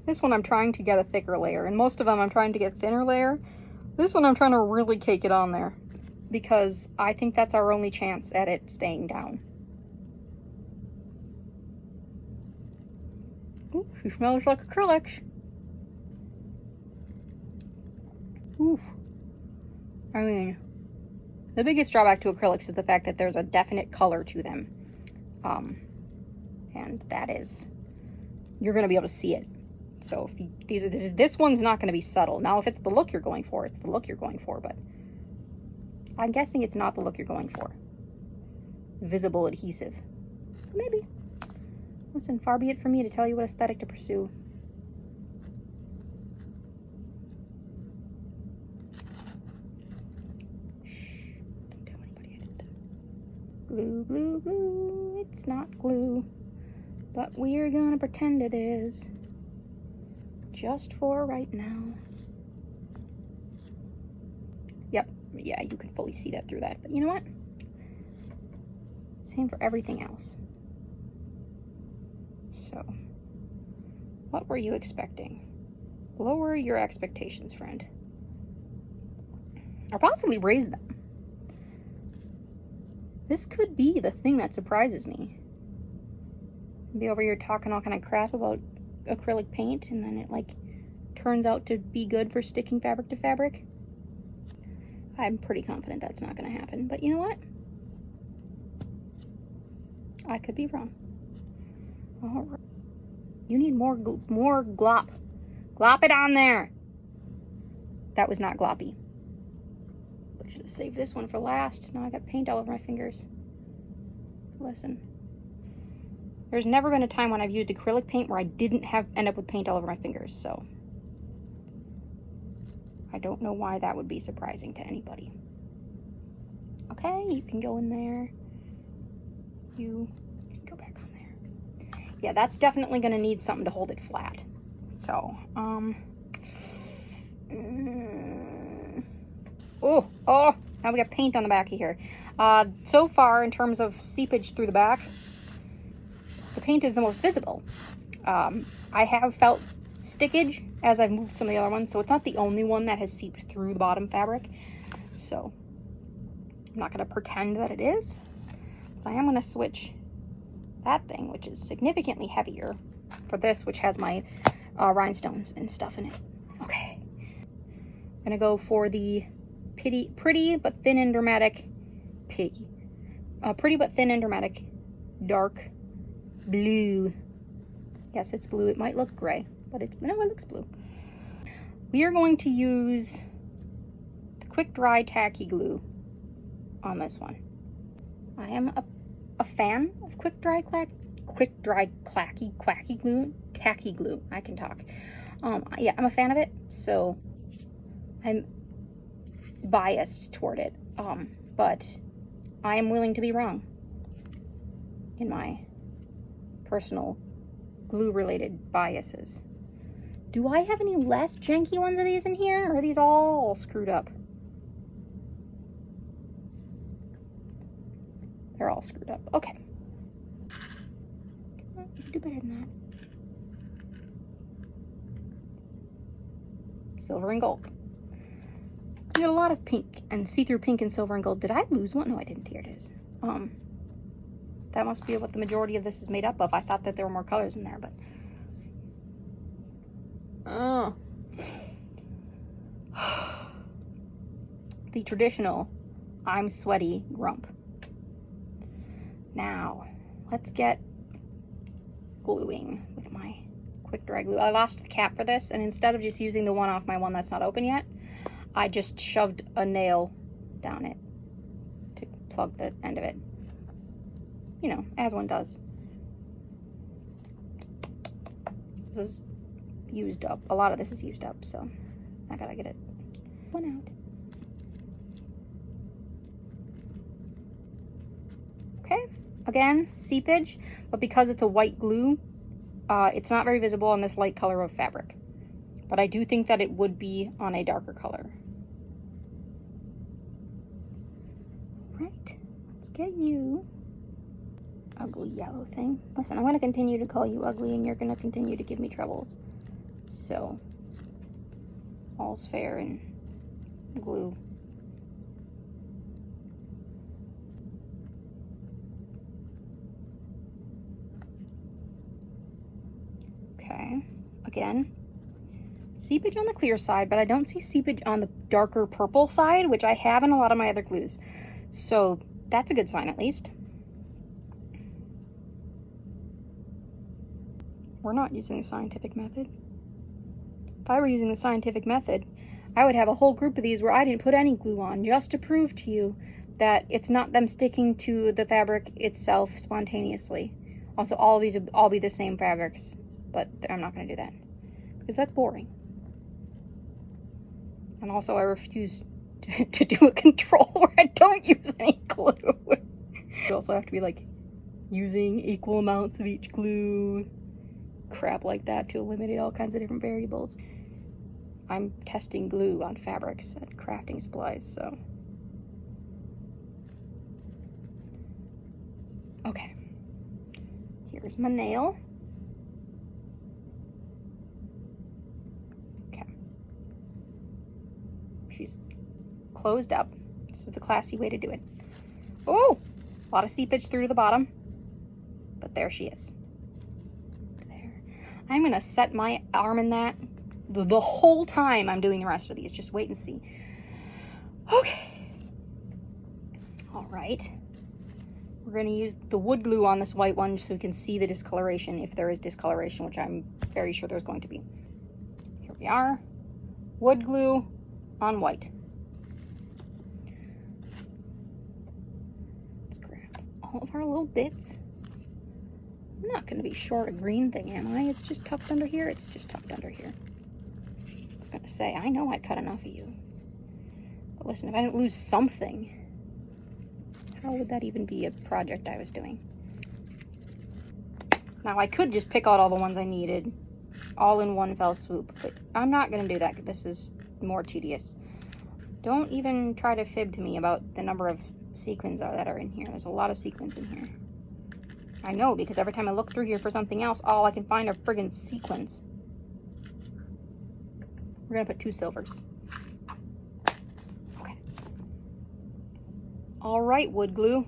This one I'm trying to get a thicker layer, and most of them I'm trying to get a thinner layer. This one I'm trying to really cake it on there, because I think that's our only chance at it staying down. Ooh, she smells like acrylic. Ooh. I mean, The biggest drawback to acrylics is the fact that there's a definite color to them. And that is, you're going to be able to see it. So if you, this one's not going to be subtle. Now, if it's the look you're going for, it's the look you're going for, but I'm guessing it's not the look you're going for. Visible adhesive. Maybe. Listen, far be it from me to tell you what aesthetic to pursue. Shh, don't tell anybody I did that. Glue, glue, glue. It's not glue, but we're gonna pretend it is. Just for right now. Yep, yeah, you can fully see that through that. But you know what? Same for everything else. So, what were you expecting? Lower your expectations, friend. Or possibly raise them. This could be the thing that surprises me. Be over here talking all kind of crap about acrylic paint, and then it like turns out to be good for sticking fabric to fabric. I'm pretty confident that's not going to happen, but you know what? I could be wrong. All right. You need more glop. Glop it on there. That was not gloppy. I should have saved this one for last. Now I got paint all over my fingers. Listen. There's never been a time when I've used acrylic paint where I didn't end up with paint all over my fingers, so I don't know why that would be surprising to anybody. Okay, you can go in there. You can go back on there. Yeah, that's definitely going to need something to hold it flat. So, oh, now we got paint on the back of here. So far, in terms of seepage through the back, the paint is the most visible. I have felt stickage as I've moved some of the other ones, so it's not the only one that has seeped through the bottom fabric. So I'm not going to pretend that it is, but I am going to switch that thing, which is significantly heavier, for this, which has my rhinestones and stuff in it. Okay. I'm going to go for the pretty but thin and dramatic pretty but thin and dramatic dark blue. Yes, it's blue. It might look gray, but it looks blue. We are going to use the Quick Dry Tacky Glue on this one. I am a fan of Quick Dry Tacky Glue. I can talk. Yeah, I'm a fan of it, so I'm biased toward it. But I am willing to be wrong in my personal glue-related biases. Do I have any less janky ones of these in here, or are these all screwed up? They're all screwed up. Okay. Do better than that. Silver and gold. We got a lot of pink and see-through pink and silver and gold. Did I lose one? No, I didn't. Here it is. That must be what the majority of this is made up of. I thought that there were more colors in there, but the traditional I'm sweaty grump. Now, let's get gluing with my Quick Dry Glue. I lost the cap for this, and instead of just using the one off my one that's not open yet, I just shoved a nail down it to plug the end of it. You know, as one does. This is used up. A lot of this is used up, so I gotta get it one out. Okay, again, seepage, but because it's a white glue, it's not very visible on this light color of fabric. But I do think that it would be on a darker color. Right, let's get you. Ugly yellow thing. Listen, I'm going to continue to call you ugly, and you're going to continue to give me troubles. So, all's fair in glue. Okay, again, seepage on the clear side, but I don't see seepage on the darker purple side, which I have in a lot of my other glues. So that's a good sign at least. We're not using the scientific method. If I were using the scientific method, I would have a whole group of these where I didn't put any glue on, just to prove to you that it's not them sticking to the fabric itself spontaneously. Also, all of these would all be the same fabrics, but I'm not going to do that because that's boring. And also, I refuse to do a control where I don't use any glue. You also have to be like using equal amounts of each glue, crap like that, to eliminate all kinds of different variables. I'm testing glue on fabrics at crafting supplies, so. Okay. Here's my nail. Okay. She's closed up. This is the classy way to do it. Oh! A lot of seepage through to the bottom. But there she is. There. I'm gonna set my arm in that the whole time I'm doing the rest of these. Just wait and see. Okay. All right. We're going to use the wood glue on this white one so we can see the discoloration, if there is discoloration, which I'm very sure there's going to be. Here we are. Wood glue on white. Let's grab all of our little bits. I'm not going to be short a green thing, am I? It's just tucked under here. It's just tucked under here. I was going to say, I know I cut enough of you. But listen, if I didn't lose something, how would that even be a project I was doing? Now, I could just pick out all the ones I needed, all in one fell swoop, but I'm not going to do that because this is more tedious. Don't even try to fib to me about the number of sequins that are in here. There's a lot of sequins in here. I know, because every time I look through here for something else, all I can find are friggin' sequins. We're going to put 2 silvers. Okay. All right, wood glue.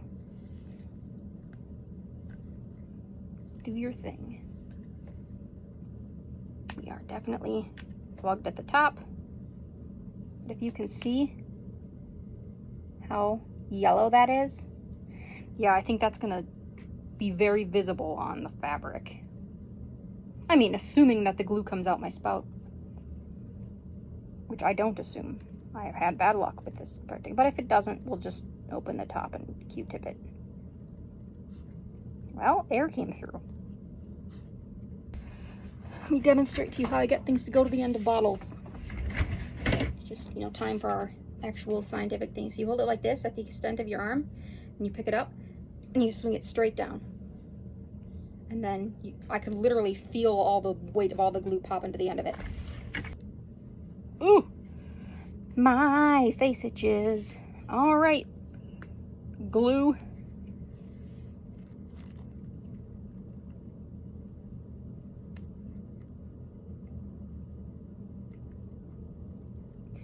Do your thing. We are definitely plugged at the top. But if you can see how yellow that is, yeah, I think that's going to be very visible on the fabric. I mean, assuming that the glue comes out my spout. Which I don't assume. I've had bad luck with this printing. But if it doesn't, we'll just open the top and Q-tip it. Well, air came through. Let me demonstrate to you how I get things to go to the end of bottles. Just, you know, time for our actual scientific things. So you hold it like this at the extent of your arm, and you pick it up, and you swing it straight down. And then I could literally feel all the weight of all the glue pop into the end of it. Ooh! My face itches. All right. Glue.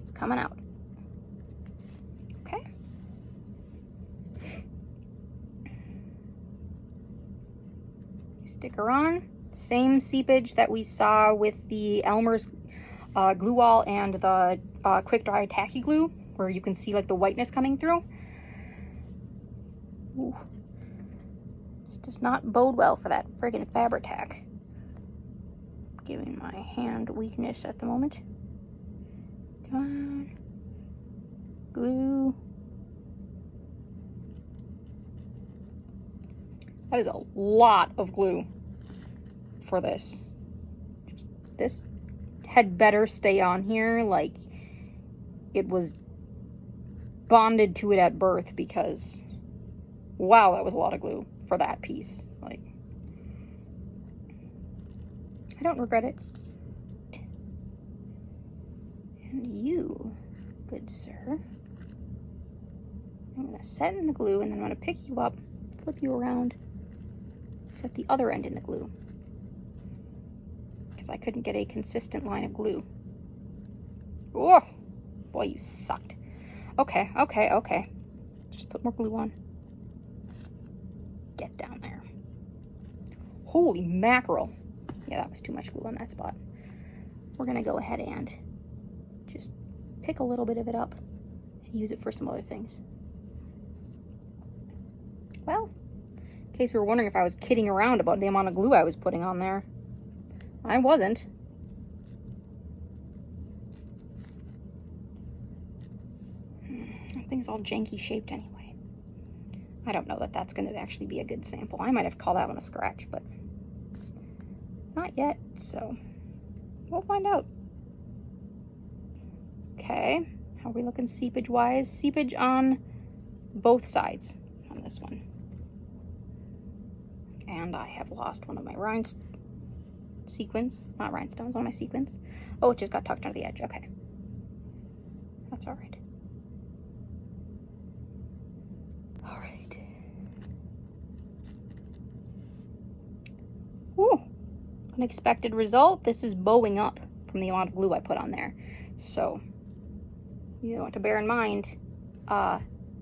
It's coming out. Okay. Stick her on. Same seepage that we saw with the Elmer's glue wall and the quick dry tacky glue, where you can see like the whiteness coming through. Ooh. This does not bode well for that friggin' Fabri-Tac. Giving my hand weakness at the moment. Come on. Glue. That is a lot of glue for this. This had better stay on here like it was bonded to it at birth, because wow, that was a lot of glue for that piece. Like, I don't regret it. And you, good sir, I'm gonna set in the glue, and then I'm gonna pick you up, flip you around, set the other end in the glue, because I couldn't get a consistent line of glue. Oh, boy, you sucked. Okay, okay, okay. Just put more glue on. Get down there. Holy mackerel. Yeah, that was too much glue on that spot. We're gonna go ahead and just pick a little bit of it up and use it for some other things. Well, in case you were wondering if I was kidding around about the amount of glue I was putting on there, I wasn't. That thing's all janky shaped anyway. I don't know that that's going to actually be a good sample. I might have called that one a scratch, but not yet, so we'll find out. Okay, how are we looking seepage-wise? Seepage on both sides on this one. And I have lost one of my sequins. Not rhinestones, one of my sequins. Oh, it just got tucked under the edge. Okay. That's all right. All right. Ooh, unexpected result. This is bowing up from the amount of glue I put on there. So, you know what to bear in mind.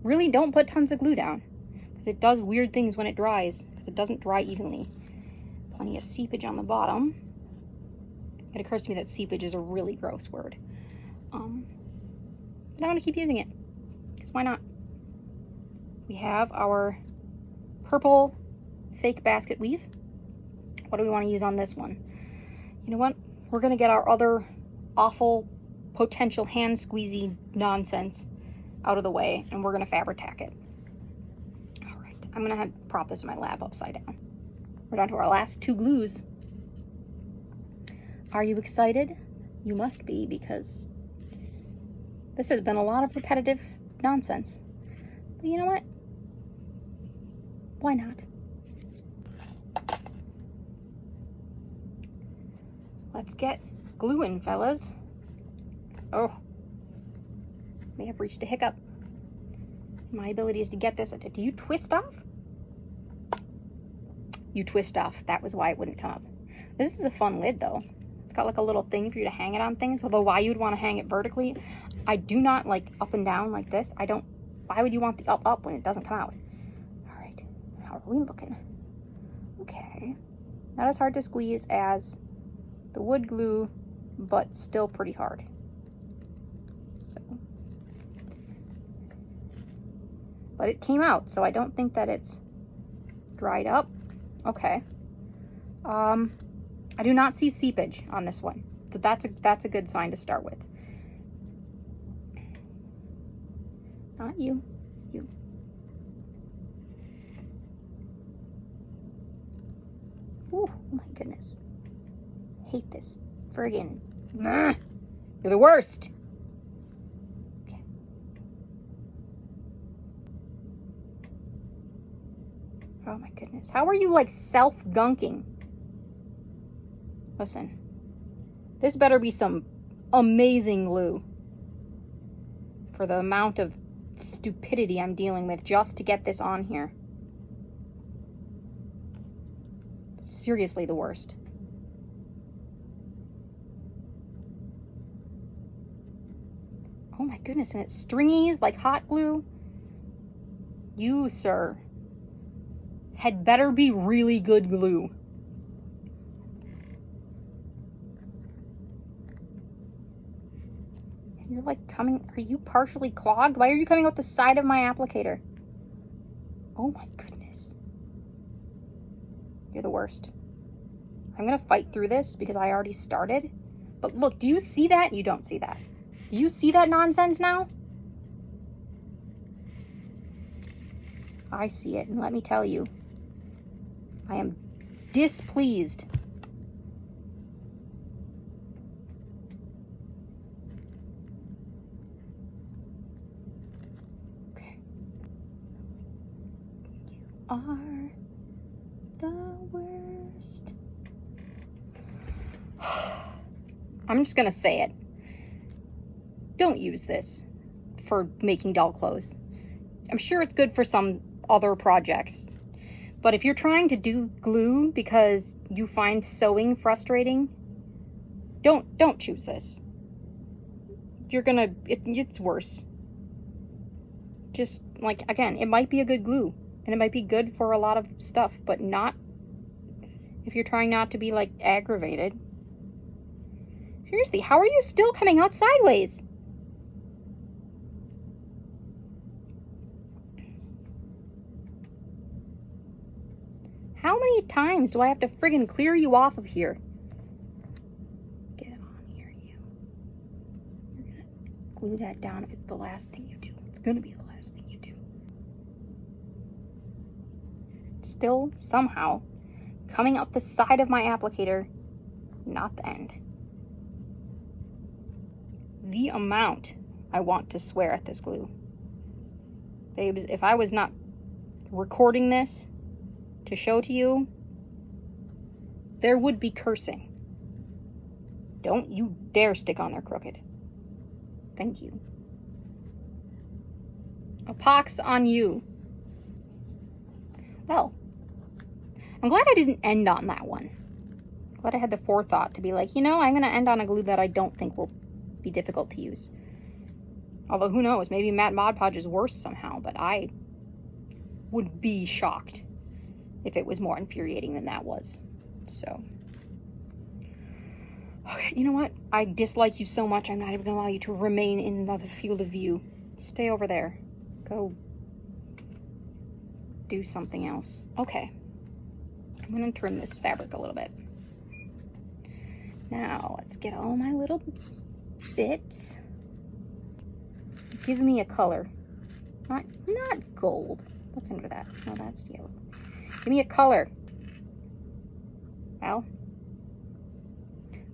Really don't put tons of glue down, because it does weird things when it dries, because it doesn't dry evenly. Plenty of seepage on the bottom. It occurs to me that seepage is a really gross word. But I want to keep using it, because why not? We have our purple fake basket weave. What do we want to use on this one? You know what? We're going to get our other awful potential hand squeezy nonsense out of the way, and we're going to Fabri-Tac it. All right, I'm going to prop this in my lab upside down. We're down to our last two glues. Are you excited? You must be, because this has been a lot of repetitive nonsense. But you know what? Why not? Let's get gluing, fellas. Oh, may have reached a hiccup. My ability is to get this. Do you twist off? You twist off. That was why it wouldn't come up. This is a fun lid, though. It's got like a little thing for you to hang it on things. Although why you'd want to hang it vertically, I do not like up and down like this. I don't. Why would you want the up when it doesn't come out? All right, how are we looking? Okay, not as hard to squeeze as the wood glue, but still pretty hard. So, but it came out, so I don't think that it's dried up. Okay. I do not see seepage on this one. So that's a good sign to start with. Not you. You. Ooh, oh my goodness. Hate this friggin'. You're the worst. Okay. Oh my goodness. How are you like self-gunking? Listen, this better be some amazing glue for the amount of stupidity I'm dealing with just to get this on here. Seriously, the worst. Oh my goodness, and it's stringy like hot glue. You, sir, had better be really good glue. You're like coming, are you partially clogged? Why are you coming out the side of my applicator? Oh my goodness. You're the worst. I'm gonna fight through this because I already started. But look, do you see that? You don't see that. Do you see that nonsense now? I see it, and let me tell you, I am displeased. Are the worst. I'm just gonna say it. Don't use this for making doll clothes. I'm sure it's good for some other projects, but if you're trying to do glue because you find sewing frustrating, don't choose this. It's worse. Just like, again, it might be a good glue and it might be good for a lot of stuff, but not if you're trying not to be like aggravated. Seriously, how are you still coming out sideways? times do I have to friggin' clear you off of here? Get on here, you. You're gonna glue that down if it's the last thing you do. It's gonna be the last thing you do. Still, somehow, coming out the side of my applicator, not the end. The amount I want to swear at this glue. Babes, if I was not recording this to show to you, there would be cursing. Don't you dare stick on there crooked. Thank you. A pox on you. Well, I'm glad I didn't end on that one. Glad I had the forethought to be like, you know, I'm going to end on a glue that I don't think will be difficult to use. Although, who knows, maybe Matte Mod Podge is worse somehow, but I would be shocked if it was more infuriating than that was. So, okay, you know what? I dislike you so much, I'm not even going to allow you to remain in another field of view. Stay over there. Go do something else. Okay. I'm going to trim this fabric a little bit. Now, let's get all my little bits. Give me a color. Not gold. What's under that? No, that's yellow. Give me a color. Well,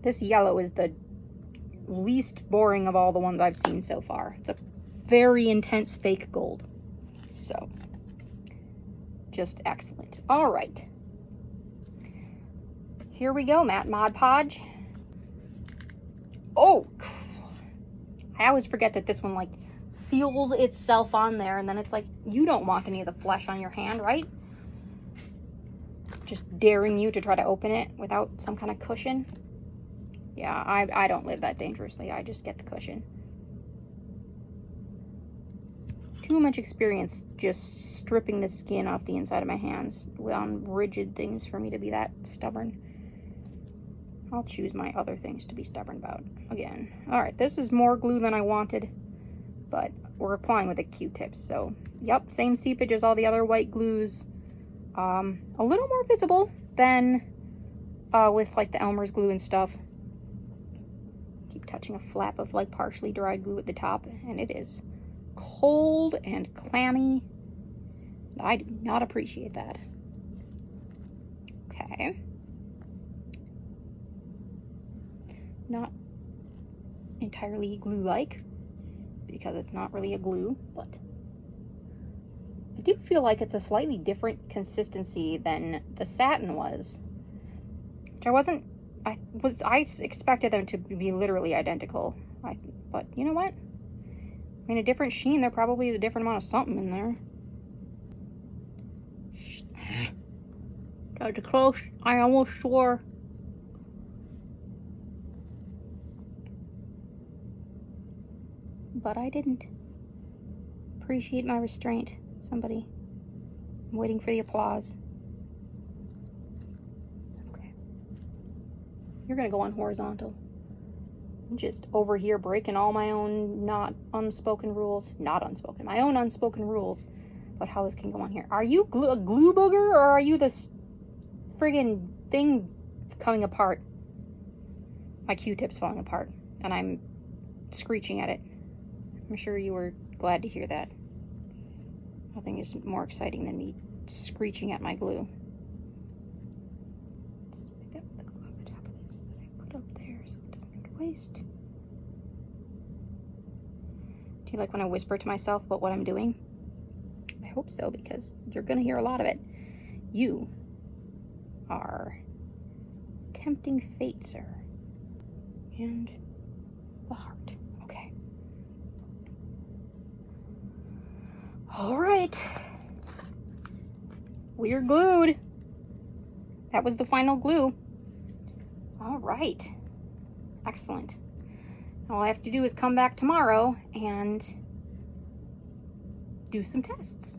this yellow is the least boring of all the ones I've seen so far. It's a very intense fake gold. So, just excellent. All right. Here we go, Matte Mod Podge. Oh, I always forget that this one, like, seals itself on there, and then it's like, you don't want any of the flesh on your hand, right? Just daring you to try to open it without some kind of cushion. Yeah, I don't live that dangerously. I just get the cushion. Too much experience just stripping the skin off the inside of my hands on rigid things for me to be that stubborn. I'll choose my other things to be stubborn about again. All right, this is more glue than I wanted, but we're applying with a Q-tip. So, yep, same seepage as all the other white glues. A little more visible than with like the Elmer's glue and stuff. Keep touching a flap of like partially dried glue at the top, and it is cold and clammy. I do not appreciate that. Okay. Not entirely glue-like, because it's not really a glue, but I do feel like it's a slightly different consistency than the satin was, which I expected them to be literally identical, but you know what? I mean, a different sheen, there probably is a different amount of something in there. Got too close, I almost swore. But I didn't. Appreciate my restraint, somebody. I'm waiting for the applause. Okay. You're gonna go on horizontal. I'm just over here breaking all my own my own unspoken rules about how this can go on here. Are you a glue booger, or are you this friggin' thing coming apart? My Q-tip's falling apart, and I'm screeching at it. I'm sure you were glad to hear that. Nothing is more exciting than me screeching at my glue. Let's pick up the glue on the top of this that I put up there so it doesn't go to waste. Do you like when I whisper to myself about what I'm doing? I hope so, because you're gonna hear a lot of it. You are tempting fate, sir. And the heart. Okay. All right. We're glued. That was the final glue. All right. Excellent. All I have to do is come back tomorrow and do some tests.